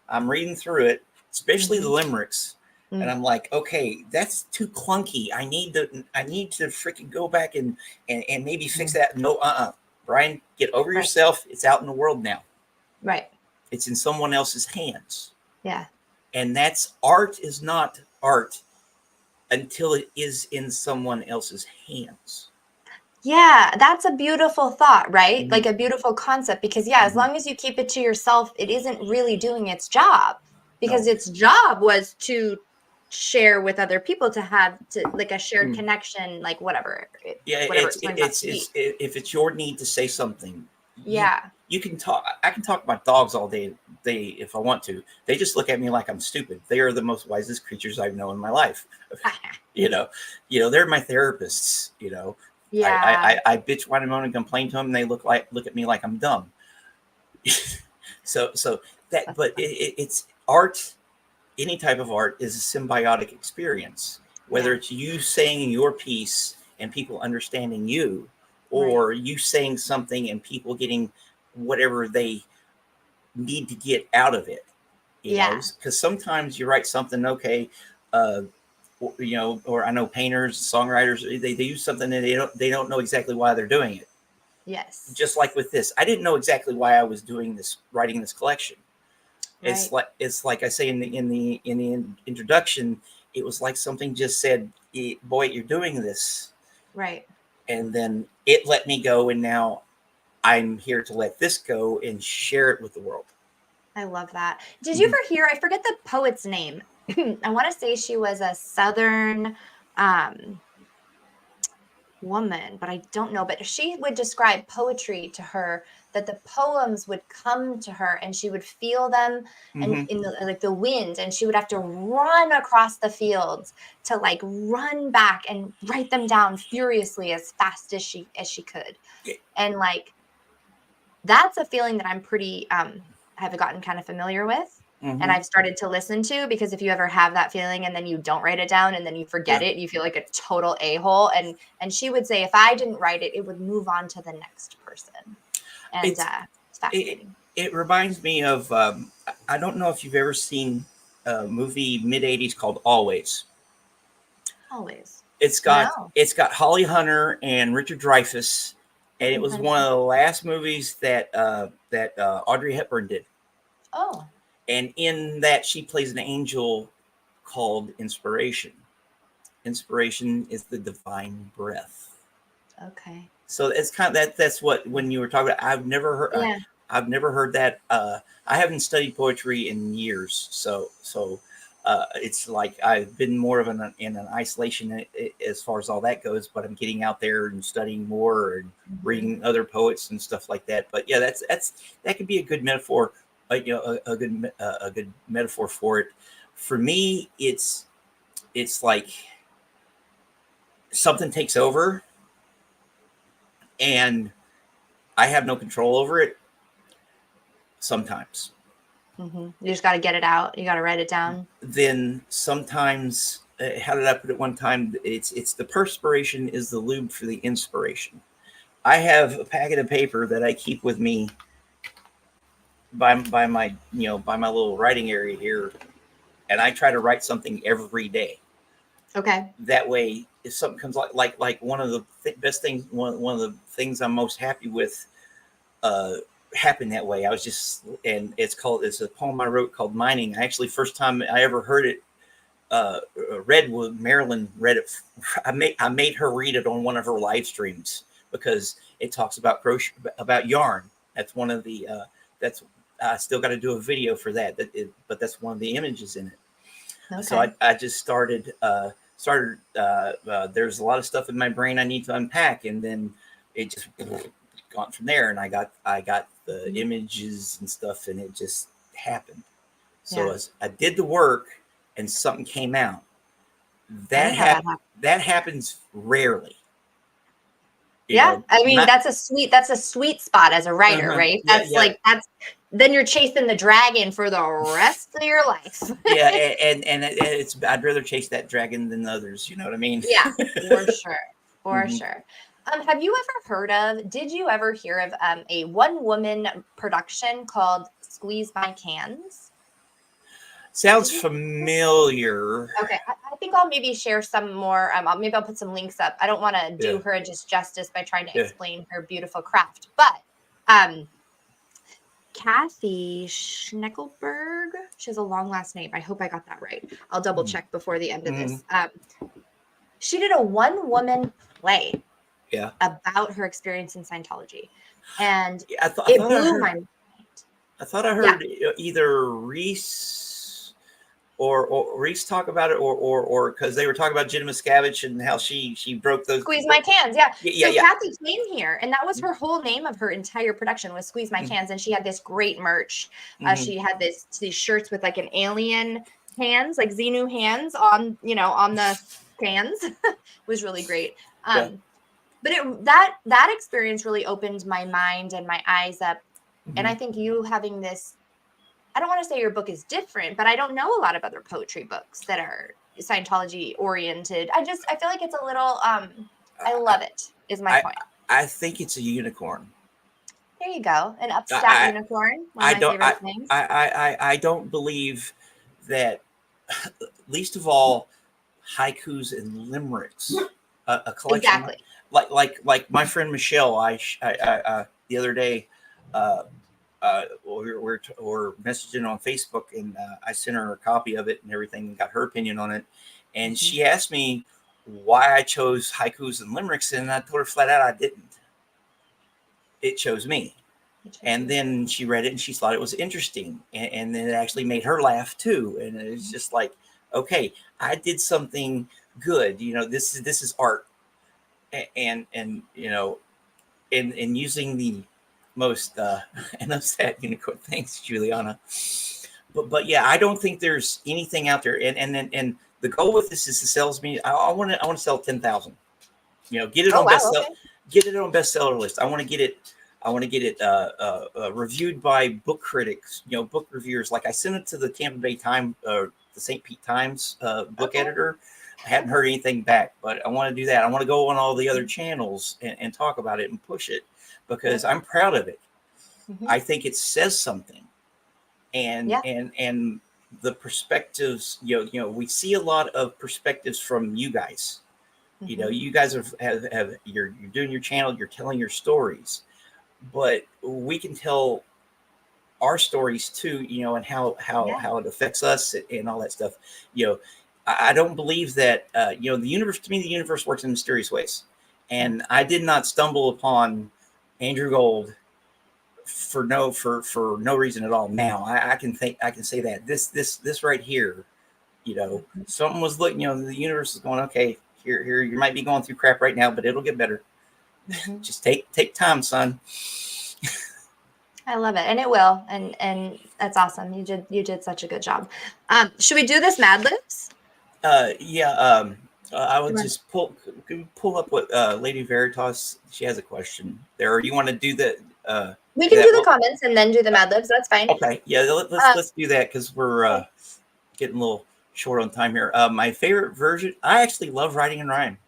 I'm reading through it, especially the limericks, and I'm like, okay, that's too clunky. I need to freaking go back and maybe fix that. No, Brian, get over yourself. It's out in the world now. Right. It's in someone else's hands. Yeah. And that's art is not art until it is in someone else's hands. Yeah, that's a beautiful thought, right? Like a beautiful concept, because as long as you keep it to yourself, it isn't really doing its job, because its job was to share with other people, to have like a shared connection, like whatever. If it's your need to say something, Yeah. you can talk. I can talk to my dogs all day if I want to. They just look at me like I'm stupid. They are the most wisest creatures I've known in my life. They're my therapists. Yeah. I bitch, whine, and moan, and complain to them, and they look at me like I'm dumb. so that, but it's art. Any type of art is a symbiotic experience, whether it's you saying your piece and people understanding you, or you saying something and people getting whatever they need to get out of it. Because sometimes you write something, okay, or I know painters, songwriters, they use something and they don't know exactly why they're doing it. Yes. Just like with this, I didn't know exactly why I was writing this collection. Right. It's like I say in the introduction, it was like something just said, boy, you're doing this. Right. And then it let me go, and now I'm here to let this go and share it with the world. I love that. Did you ever hear, I forget the poet's name. I want to say she was a Southern woman, but I don't know. But she would describe poetry to her, that the poems would come to her and she would feel them and in the wind, and she would have to run across the fields to like run back and write them down furiously as fast as she could. And like, that's a feeling that I'm pretty have gotten kind of familiar with. And I've started to listen to, because if you ever have that feeling and then you don't write it down and then you forget it, you feel like a total a-hole. And she would say, if I didn't write it, it would move on to the next person. And it's fascinating. It reminds me of, I don't know if you've ever seen a movie mid-'80s called Always. Always. It's got Holly Hunter and Richard Dreyfuss, and it was one of the last movies that Audrey Hepburn did. Oh. And in that, she plays an angel called Inspiration. Inspiration is the divine breath. Okay. So it's kind of that's what, when you were talking about, I've never heard that. I haven't studied poetry in years, so it's like I've been more of in an isolation as far as all that goes. But I'm getting out there and studying more and reading other poets and stuff like that. But yeah, that could be a good metaphor. A good metaphor for it. For me, it's like something takes over and I have no control over it. sometimes. You just got to get it out. You got to write it down. Then sometimes, how did I put it one time? It's the perspiration is the lube for the inspiration. I have a packet of paper that I keep with me by my by my little writing area here, and I try to write something every day. Okay. That way, if something comes like one of the best things, one of the things I'm most happy with, happened that way. I was just, and it's a poem I wrote called Mining. I actually, first time I ever heard it read with Marilyn read it. I made her read it on one of her live streams because it talks about crochet, about yarn. That's one of the that's I still got to do a video for that. But that's one of the images in it. Okay. So I just started. There's a lot of stuff in my brain I need to unpack, and then it just gone from there. And I got the images and stuff, and it just happened. So as I did the work, and something came out. That happens rarely. You know, I mean, that's a sweet spot as a writer, right? That's then you're chasing the dragon for the rest of your life. and it's I'd rather chase that dragon than others. You know what I mean? Yeah, for sure, for sure. Have you did you ever hear of a one-woman production called Squeeze My Cans? Sounds familiar. Okay, I think I'll maybe share some more. Maybe I'll put some links up. I don't want to do her just justice by trying to explain her beautiful craft, but Kathy Schneckelberg. She has a long last name. I hope I got that right. I'll double check before the end of this. She did a one-woman play about her experience in Scientology, and it blew my mind. I thought I heard either Reese or Reese talk about it, or because they were talking about Jenna Miscavige and how she broke those. Squeeze My Cans, Kathy came here, and that was her whole name of her entire production was Squeeze My Cans, and she had this great merch. She had these shirts with like an alien hands, like Xenu hands on the cans. It was really great. But that experience really opened my mind and my eyes up, and I think you having this. I don't want to say your book is different, but I don't know a lot of other poetry books that are Scientology oriented. I feel like it's a little, I love it, is my point. I think it's a unicorn. There you go. An upstart unicorn. One of my favorite things. I don't believe that, least of all, haikus and limericks, a collection. Exactly. Like my friend Michelle, the other day, we're messaging on Facebook, and I sent her a copy of it and everything, and got her opinion on it. And she asked me why I chose haikus and limericks, and I told her flat out I didn't. It chose me. And then she read it and she thought it was interesting, and then it actually made her laugh too. And it was just like, okay, I did something good. This is art, and using the most and that's that unicorn. Thanks, Juliana. But yeah, I don't think there's anything out there. And the goal with this is to sell me. I want to sell 10,000. Get it on get it on bestseller list. I want to get it reviewed by book critics, book reviewers. Like I sent it to the Tampa Bay Times, the St. Pete Times book editor. I hadn't heard anything back, but I want to do that. I want to go on all the other channels and talk about it and push it, because I'm proud of it. I think it says something, and the perspectives. We see a lot of perspectives from you guys. You guys have you're doing your channel. You're telling your stories, but we can tell our stories too. And how it affects us and all that stuff. I don't believe that. The universe, to me, the universe works in mysterious ways, and I did not stumble upon Andrew Gold for no reason at all. Now I can say that this right here, something was looking. The universe is going, okay, here you might be going through crap right now, but it'll get better. Just take time, son. I love it, and it will, and that's awesome. You did such a good job. Should we do this Mad Libs? I would just pull up what Lady Veritas. She has a question there. Or you want to do that? We can do the comments and then do the Mad Libs. That's fine. Okay, yeah, let's do that because we're getting a little short on time here. My favorite version. I actually love writing and rhyme.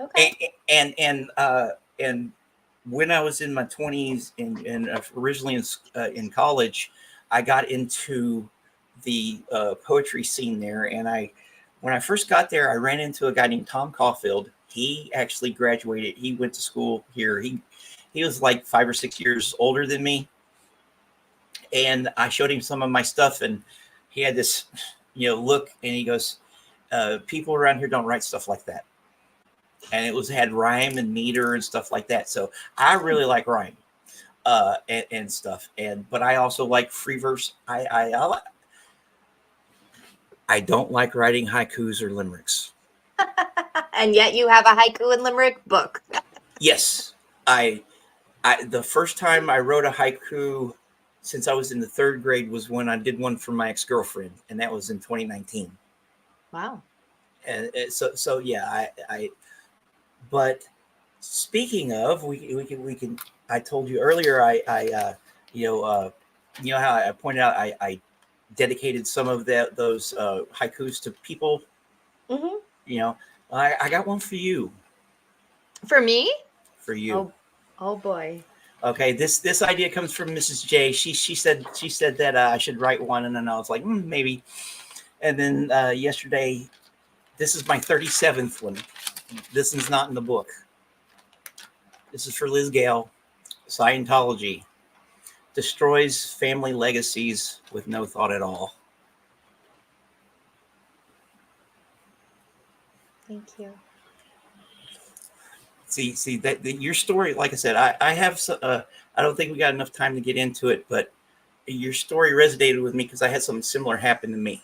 Okay. And when I was in my 20s and originally in college, I got into the poetry scene there. And when I first got there, I ran into a guy named Tom Caulfield. He actually graduated. He went to school here. He was like 5 or 6 years older than me. And I showed him some of my stuff, and he had this, look, and he goes, people around here don't write stuff like that. And it had rhyme and meter and stuff like that. So I really like rhyme and stuff. But I also like free verse. I don't like writing haikus or limericks. And yet you have a haiku and limerick book. Yes. The first time I wrote a haiku since I was in the 3rd grade was when I did one for my ex-girlfriend, and that was in 2019. Wow. And so yeah, but speaking of, we can. I told you earlier. How I pointed out I dedicated some of those haikus to people. Mm-hmm. I got one for you. For me? For you. Oh boy. Okay, this idea comes from Mrs. J. She said that I should write one, and then I was like, maybe. And then yesterday, this is my 37th one. This is not in the book. This is for Liz Gale. Scientology destroys family legacies with no thought at all. Thank you. See that your story, like I said, I have. I don't think we got enough time to get into it, but your story resonated with me because I had something similar happen to me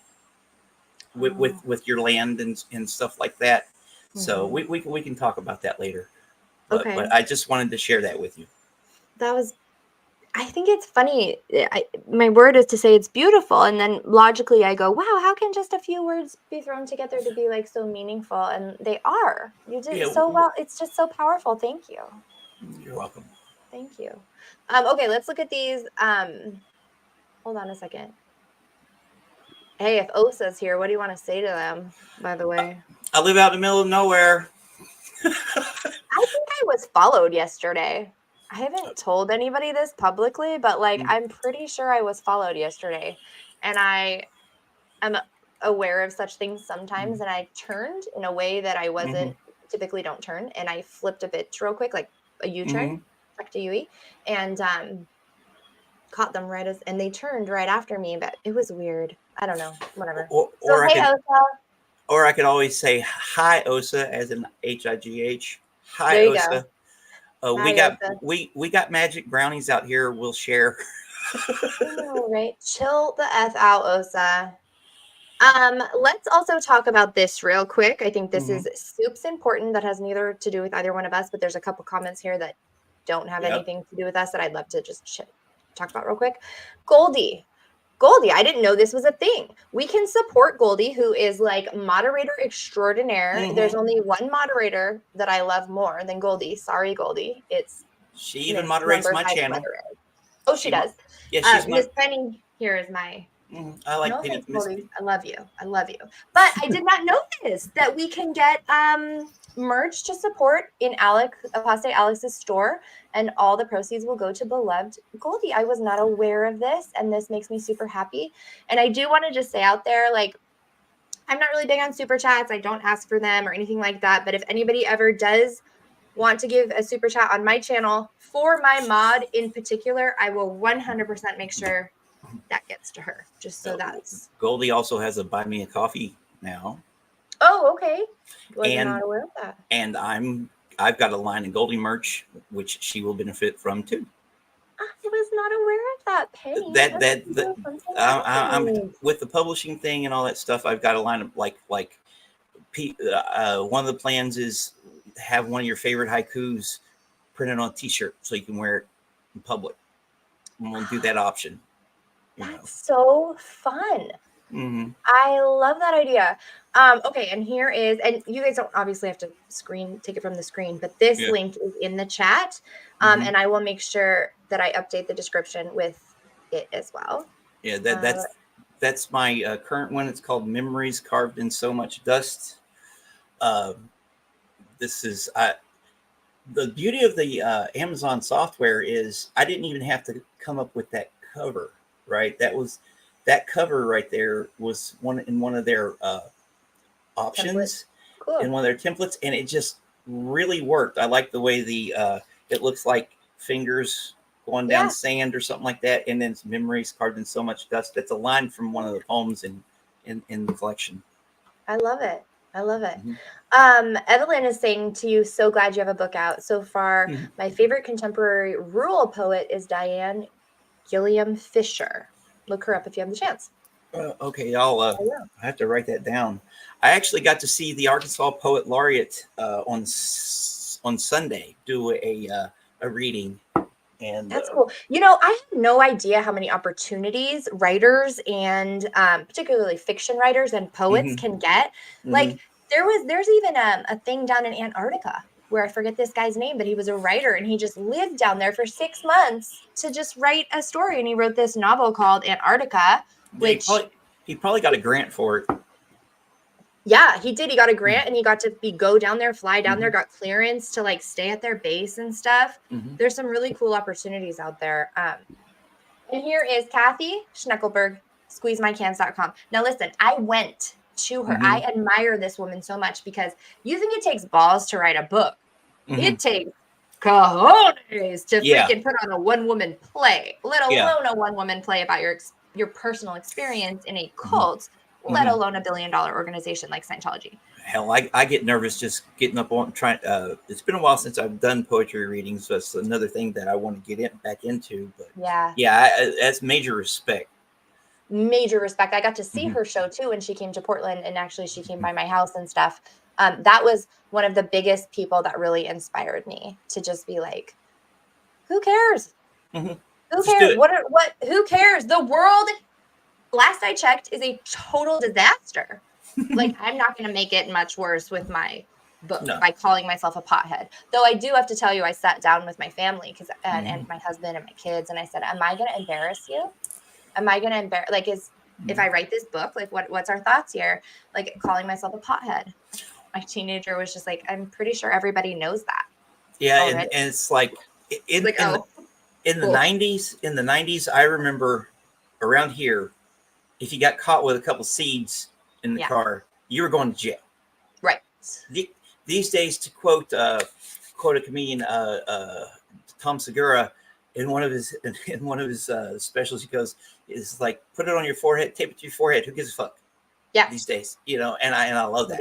with your land and stuff like that. Mm-hmm. So we can talk about that later. But I just wanted to share that with you. I think it's funny. My word is to say it's beautiful. And then logically I go, wow, how can just a few words be thrown together to be like so meaningful? And they are. You did so well. It's just so powerful. Thank you. You're welcome. Thank you. Okay, let's look at these. Hold on a second. Hey, if Osa's here, what do you want to say to them, by the way? I live out in the middle of nowhere. I think I was followed yesterday. I haven't told anybody this publicly, but I'm pretty sure I was followed yesterday. And I am aware of such things sometimes. And I turned in a way that I wasn't typically don't turn. And I flipped a bit real quick, like a U-turn, back to UE, and caught them and they turned right after me, but it was weird. I don't know, whatever. Or I could always say hi, Osa, as in HIGH. Hi, there you Osa. Go. We got magic brownies out here. We'll share. I know, right? Chill the F out, Osa. Let's also talk about this real quick. I think this is soups important. That has neither to do with either one of us, but there's a couple comments here that don't have anything to do with us that I'd love to just talk about real quick. Goldie, I didn't know this was a thing. We can support Goldie, who is like moderator extraordinaire. There's only one moderator that I love more than Goldie. Sorry, Goldie. She even moderates my channel. Moderator. Oh, she does. Yeah, she's Miss Penny here is my. I like Penny. I love you. But I did not know that we can get merch to support in Apostate Alex's store, and all the proceeds will go to beloved Goldie. I was not aware of this, and this makes me super happy. And I do want to just say out there, I'm not really big on super chats. I don't ask for them or anything like that. But if anybody ever does want to give a super chat on my channel for my mod in particular, I will 100% make sure that gets to her, just so that's. Goldie also has a buy me a coffee now. Oh, okay. Was not aware of that. And I've got a line of Goldie merch, which she will benefit from too. I was not aware of that, Penny. I'm with the publishing thing and all that stuff. I've got a line of one of the plans is have one of your favorite haikus printed on a t-shirt so you can wear it in public. And we'll do that option. That's so fun. I love that idea. Okay, and here is, and you guys don't obviously have to take it from the screen, but this link is in the chat. And I will make sure that I update the description with it as well. Yeah, that's my current one. It's called Memories Carved in So Much Dust. This is the beauty of the Amazon software is I didn't even have to come up with that cover, right? That cover right there was one of their options in one of their templates, and it just really worked. I like the way it looks like fingers going down sand or something like that, and then Memories Carved in So Much Dust. That's a line from one of the poems in the collection. I love it. Evelyn is saying to you, so glad you have a book out. So far, my favorite contemporary rural poet is Diane Gilliam Fisher. Look her up if you have the chance. Okay, I have to write that down. I actually got to see the Arkansas Poet Laureate on Sunday do a reading. And that's cool. I have no idea how many opportunities writers and particularly fiction writers and poets can get. Like there's even a thing down in Antarctica where I forget this guy's name, but he was a writer and he just lived down there for 6 months to just write a story. And he wrote this novel called Antarctica, which he probably got a grant for it. Yeah, he did. He got a grant and he got to go down there, fly down there, got clearance to stay at their base and stuff. There's some really cool opportunities out there. And here is Kathy Schneckelberg, squeezemycans.com. Now listen, I went to her. I admire this woman so much because you think it takes balls to write a book. It takes cojones to freaking put on a one-woman play, let alone a one-woman play about your personal experience in a cult. Let alone $1 billion organization like Scientology. Hell, I get nervous just getting up on trying. It's been a while since I've done poetry readings, so it's another thing that I want to get back into. But that's major respect. Major respect. I got to see her show too when she came to Portland, and actually she came by my house and stuff. That was one of the biggest people that really inspired me to just be like, who cares? Who cares? Who cares? The world, last I checked, is a total disaster. I'm not going to make it much worse with my book by calling myself a pothead. Though I do have to tell you, I sat down with my family and my husband and my kids, and I said, am I going to embarrass you? Am I going to embarrass, if I write this book, what's our thoughts here? Calling myself a pothead. My teenager was just like, I'm pretty sure everybody knows that. Yeah. And it's in the 90s, I remember around here, if you got caught with a couple seeds in the car, you were going to jail. Right. These days, to quote a comedian, Tom Segura, in one of his specials, he goes, "Is put it on your forehead, tape it to your forehead. Who gives a fuck?" Yeah. These days, and I love that.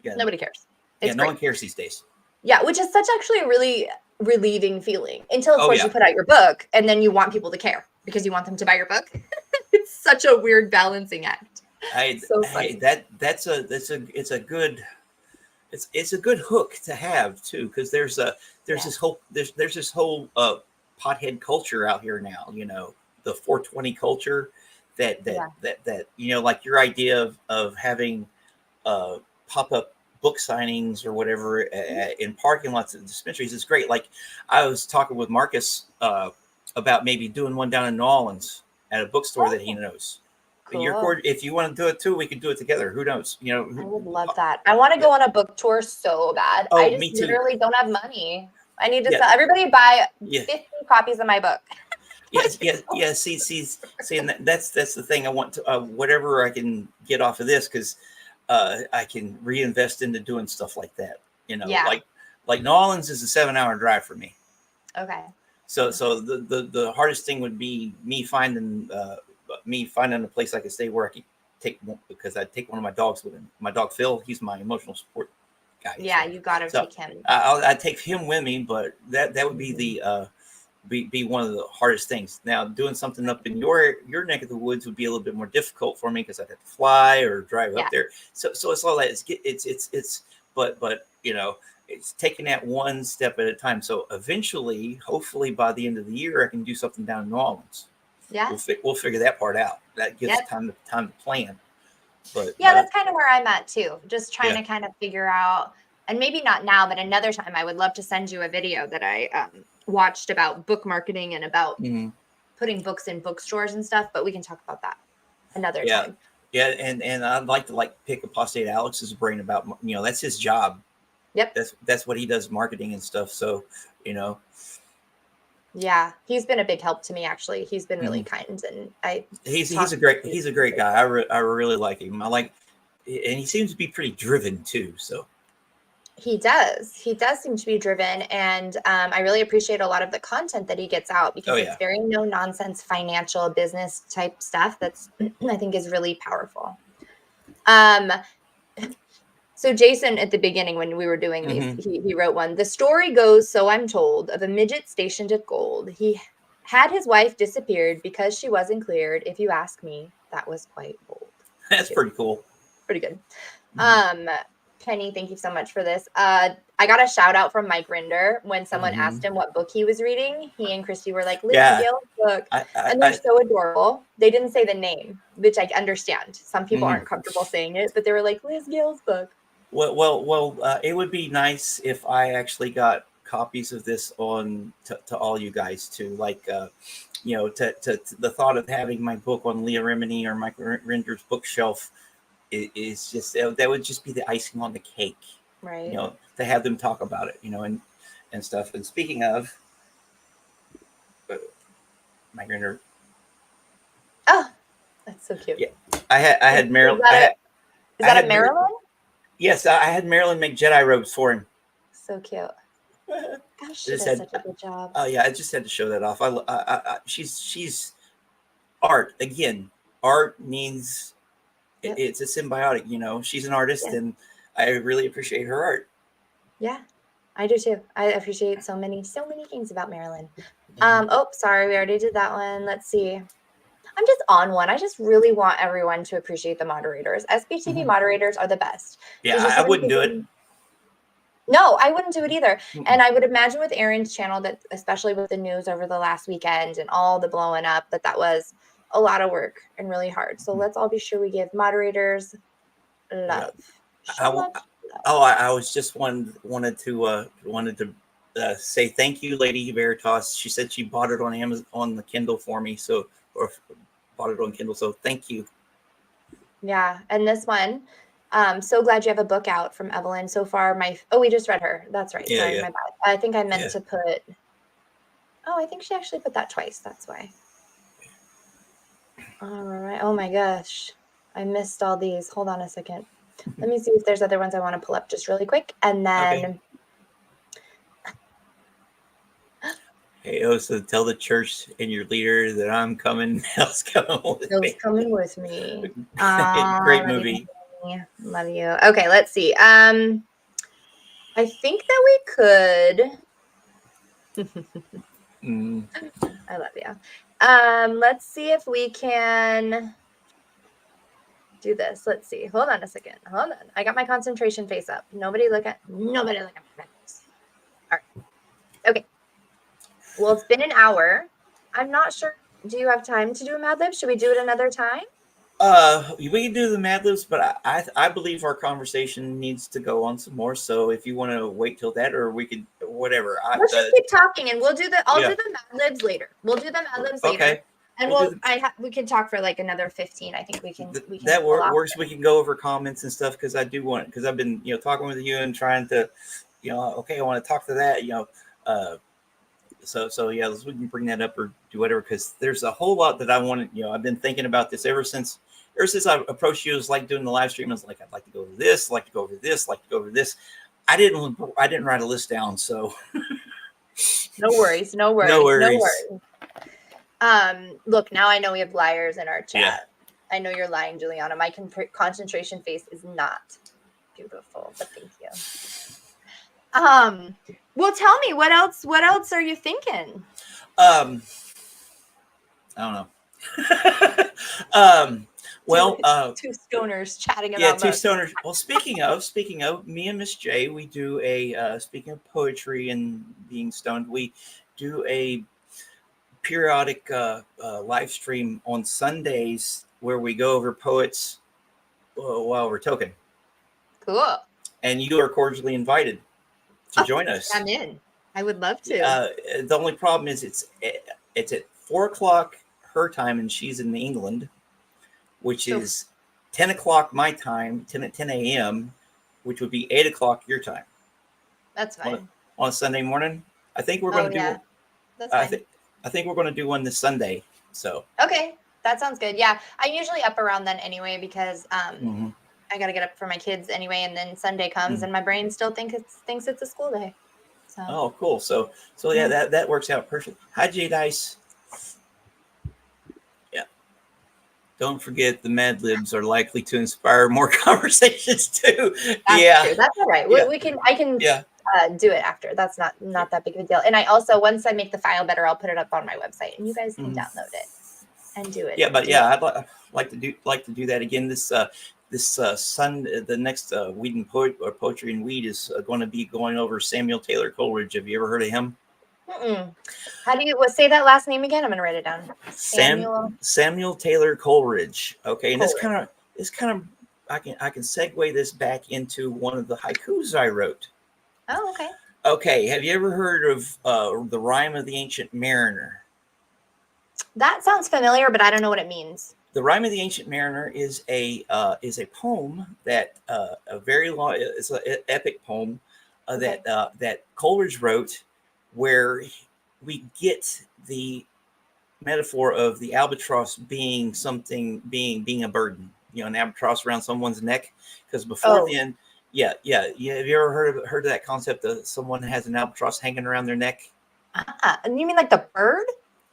Nobody cares. No one cares these days. Yeah, which is actually a really relieving feeling until of course you put out your book and then you want people to care because you want them to buy your book. It's such a weird balancing act. It's a good hook to have too, because there's this whole pothead culture out here now. The 420 culture that your idea of having pop-up book signings or whatever in parking lots of dispensaries is great. I was talking with Marcus about maybe doing one down in New Orleans at a bookstore that he knows. Cool. If you want to do it too, we could do it together. Who knows? I would love that. I want to go on a book tour so bad. I just literally don't have money. I need to sell. Everybody buy 50 copies of my book. Yeah. See, and that's the thing. I want to whatever I can get off of this, because I can reinvest into doing stuff like that. Like New Orleans is a 7-hour drive for me. Okay. So the hardest thing would be me finding a place I could stay where I could because I'd take one of my dogs with him. My dog Phil, he's my emotional support guy. Yeah, you got to take him. I'd take him with me, but that would be be one of the hardest things. Now, doing something up in your neck of the woods would be a little bit more difficult for me because I'd have to fly or drive up there. So it's all that. But it's taking that one step at a time. So eventually, hopefully by the end of the year, I can do something down in New Orleans. Yeah. we'll figure that part out. That gives Yep. time to plan. But Yeah, that's kind of where I'm at too. Just trying Yeah. to kind of figure out, and maybe not now, but another time I would love to send you a video that I watched about book marketing and about mhm. putting books in bookstores and stuff, but we can talk about that another Yeah. time. Yeah, and I'd like to pick Apostate Alex's brain about, that's his job. Yep. That's what he does, marketing and stuff. So, Yeah, he's been a big help to me actually. He's been really mhm. kind, and he's talked a great guy. I really like him. And he seems to be pretty driven too. So He does seem to be driven, and I really appreciate a lot of the content that he gets out because it's very no nonsense financial business type stuff that's I think is really powerful. So Jason, at the beginning when we were doing these, he wrote one. The story goes, so I'm told, of a midget stationed at Gold. He had his wife disappeared because she wasn't cleared. If you ask me, that was quite bold. that's pretty cool. Pretty good. Penny, thank you so much for this. I got a shout out from Mike Rinder when someone asked him what book he was reading. He and Christy were like, Liz Gale's book. And they're so adorable. They didn't say the name, which I understand. Some people aren't comfortable saying it, but they were like, Liz Gale's book. Well, it would be nice if I actually got copies of this on to all you guys too. To the thought of having my book on Leah Remini or Mike Rinder's bookshelf is just, that would just be the icing on the cake, right? To have them talk about it, and stuff. And speaking of Mike Rinder, oh, that's so cute. Yeah, I had Marilyn. Is that a Marilyn? Yes, I had Marilyn make Jedi robes for him. So cute. Gosh, she does such a good job. Oh yeah, I just had to show that off. She's art again. Art means it's a symbiotic. She's an artist, and I really appreciate her art. Yeah, I do too. I appreciate so many things about Marilyn. Oh, sorry, we already did that one. Let's see. I'm just on one. I just really want everyone to appreciate the moderators. SBTV moderators are the best. Yeah, I wouldn't do it. No, I wouldn't do it either. And I would imagine with Aaron's channel that, especially with the news over the last weekend and all the blowing up, that was a lot of work and really hard. So let's all be sure we give moderators love. Yeah. I was just wanted to say thank you, Lady Veritas. She said she bought it on Amazon on the Kindle for me, or bought it on Kindle. So thank you. Yeah, and this one, so glad you have a book out from Evelyn so far. We just read her. That's right. Yeah, sorry, yeah. my bad. I think I meant to put. Oh, I think she actually put that twice. That's why. All right. Oh my gosh, I missed all these. Hold on a second. Let me see if there's other ones I want to pull up just really quick, and then. Okay. Hey, so tell the church and your leader that I'm coming. Bill's coming with me. Great movie. Love you. Okay, let's see. I think that we could. I love you. Let's see if we can do this. Let's see. Hold on a second. Hold on. I got my concentration face up. Nobody look at my face. All right. Okay. Well, it's been an hour. I'm not sure. Do you have time to do a Mad Lib? Should we do it another time? We can do the Mad Libs, but I believe our conversation needs to go on some more. So if you want to wait till that, or we could, whatever. Let's just keep talking, and we'll do the. I'll do the Mad Libs later. We'll do the Mad Libs later. Okay. And we can talk for like another 15. I think we can. That works. We can go over comments and stuff because I've been talking with you and trying to, okay, I want to talk to that, So yeah, we can bring that up or do whatever, because there's a whole lot that I want to, I've been thinking about this ever since I approached you. It was like doing the live stream. I was like, I'd like to go over this, like to go over this, like to go over this. I didn't write a list down, so no worries. Look, now I know we have liars in our chat. Yeah. I know you're lying, Juliana. My concentration face is not beautiful, but thank you. Well, tell me what else are you thinking? I don't know. Two stoners chatting about two stoners. Well, speaking of me and Miss J, we do speaking of poetry and being stoned, we do a periodic live stream on Sundays where we go over poets while we're token. Cool. And you are cordially invited to join us. I'm in. I would love to. The only problem is it's at 4:00 her time, and she's in England, which is 10 o'clock my time, 10 a.m., which would be 8 o'clock your time. That's fine. On Sunday morning. I think we're going to do. That's fine. I think we're going to do one this Sunday. So okay, that sounds good. Yeah, I'm usually up around then anyway because I got to get up for my kids anyway, and then Sunday comes and my brain still thinks it's a school day. So. Oh, cool. So yeah, that works out perfect. Hi, Jade Ice. Yeah. Don't forget the Mad Libs are likely to inspire more conversations too. That's true. That's all right. Yeah. I can do it after. That's not that big of a deal. And I also, once I make the file better, I'll put it up on my website and you guys can download it and do it. Yeah, but I'd like to do that again. This Sunday, the next Weed and Poetry and Weed is going to be going over Samuel Taylor Coleridge. Have you ever heard of him? How do you say that last name again? I'm going to write it down. Samuel Taylor Coleridge. Okay, and it's kind of I can segue this back into one of the haikus I wrote. Oh, okay. Okay, have you ever heard of the Rime of the Ancient Mariner? That sounds familiar, but I don't know what it means. The Rime of the Ancient Mariner is a poem that a very long, it's an epic poem that Coleridge wrote, where we get the metaphor of the albatross being being a burden, an albatross around someone's neck, because before then, yeah. Have you ever heard of that concept of someone has an albatross hanging around their neck? And you mean like the bird?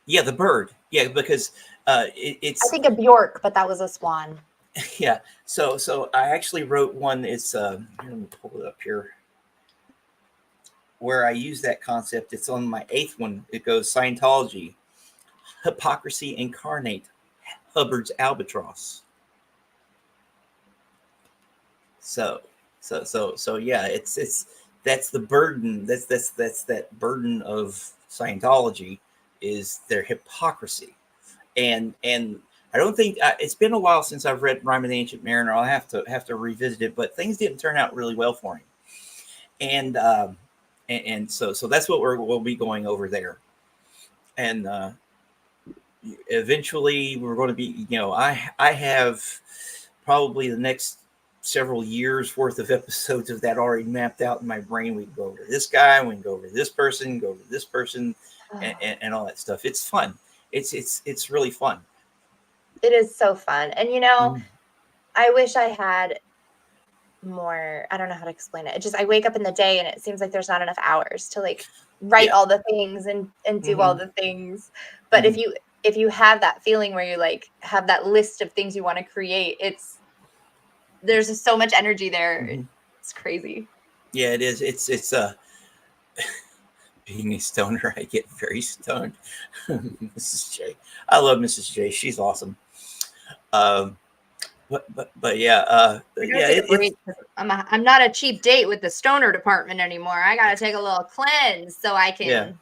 Yeah, the bird. Yeah, because it's. I think a Bjork, but that was a swan. Yeah. So I actually wrote one. It's let me pull it up here. Where I use that concept. It's on my 8th one. It goes Scientology, hypocrisy incarnate, Hubbard's albatross. So yeah, it's that's the burden. That's that burden of Scientology, is their hypocrisy. And I don't think it's been a while since I've read Rime of the Ancient Mariner. I'll have to revisit it, but things didn't turn out really well for him. And so that's what we'll be going over there. And eventually we're going to be, I have probably the next several years worth of episodes of that already mapped out in my brain. We can go over this guy, we can go over this person, go over this person, and all that stuff. It's fun. It's really fun. It is so fun. And I wish I had more, I don't know how to explain it. It just, I wake up in the day and it seems like there's not enough hours to like write all the things and do all the things. But if you have that feeling where you like have that list of things you want to create, there's just so much energy there. It's crazy. Yeah, it is. It's being a stoner, I get very stoned. Mrs. J. I love Mrs. J. She's awesome. But yeah, I'm not a cheap date with the stoner department anymore. I got to take a little cleanse so I can.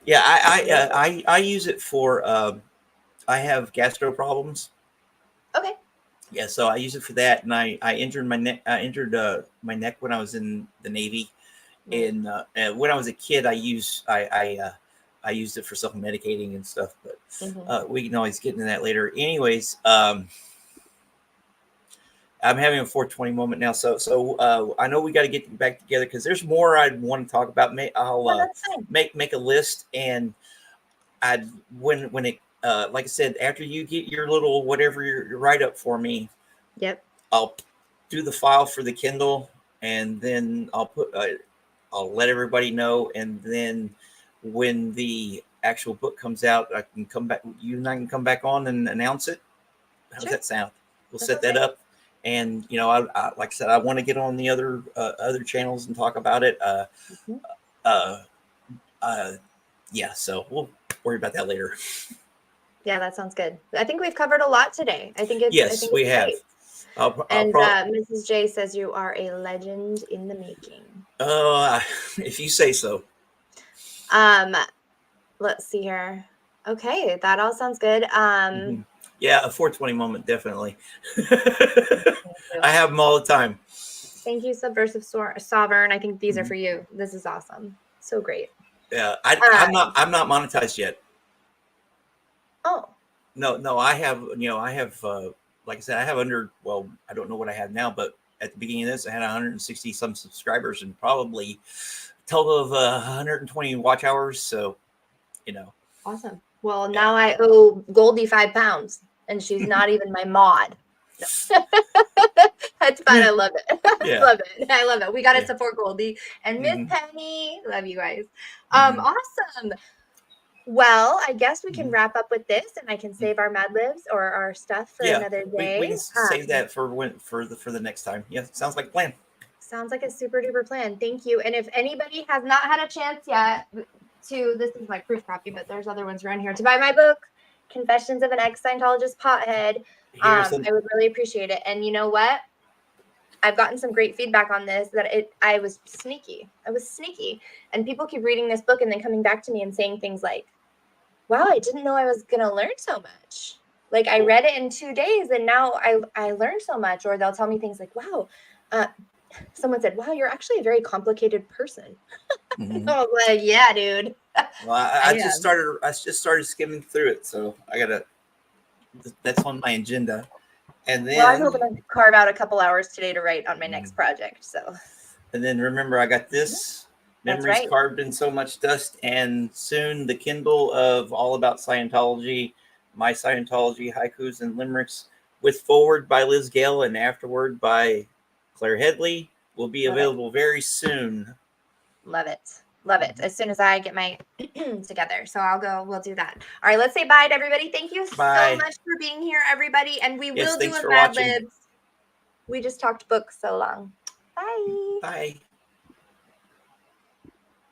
Yeah. I use it for. I have gastro problems. Okay. Yeah, so I use it for that, and I injured my neck. I injured my neck when I was in the Navy, and when I was a kid, I used it for self-medicating and stuff. But we can always get into that later. Anyways, I'm having a 420 moment now, so I know we got to get back together because there's more I'd want to talk about. I'll make a list, and when it. Like I said, after you get your little whatever your write up for me, I'll do the file for the Kindle, and then I'll let everybody know, and then when the actual book comes out, I can come back. You and I can come back on and announce it. How does that sound? We'll set that up, and I like I said, I want to get on the other channels and talk about it. Yeah, so we'll worry about that later. Yeah, that sounds good. I think we've covered a lot today. I think it's we have. Mrs. J says you are a legend in the making. If you say so. Let's see here. Okay, that all sounds good. Mhm. Yeah, a 420 moment, definitely. Thank you. I have them all the time. Thank you, Subversive Sovereign. I think these are Mhm. for you. This is awesome. So great. Yeah, Uh, I'm not monetized yet. oh, No, I have, like I said, I have well, I don't know what I have now, but at the beginning of this, I had 160 some subscribers and probably a total of 120 watch hours. So, you know, awesome. Well, yeah. now I owe Goldie £5, and she's not even my mod. No. That's fine. I love it. I Yeah. love it. I love it. We got to Yeah. support Goldie and Miss Mhm. Penny. Love you guys. Mhm. Awesome. Well, I guess we can Mhm. wrap up with this, and I can save our Mad Libs or our stuff for Yeah, another we day. can save that for the next time. Yeah, sounds like a plan. Sounds like a super duper plan. Thank you. And if anybody has not had a chance yet this is my proof copy, but there's other ones around here, to buy my book, Confessions of an Ex-Scientologist Pothead, Here's I would really appreciate it. And you know what? I've gotten some great feedback on this I was sneaky. And people keep reading this book and then coming back to me and saying things like, wow, I didn't know I was going to learn so much. Like I read it in 2 days and now I learned so much. Or they'll tell me things like, wow, someone said, wow, you're actually a very complicated person. Mhm. I was like, yeah, dude. Well, I just started. I just started skimming through it, so I gotta. That's on my agenda, and Well, I'm then hoping to carve out a couple hours today to write on my next project. So remember, I got this that's memories right. carved in so much dust, and soon the Kindle of All About Scientology, My Scientology Haikus and Limericks, with forward by Liz Gale and afterward by Claire Headley, will be Love available very soon. Love it. Love it. As soon as I get my together. So we'll do that. All right, let's say bye to everybody. Thank you so Bye. much for being here, everybody. And we Yes, will do thanks a for Mad watching. Libs. We just talked books so long. Bye. Bye.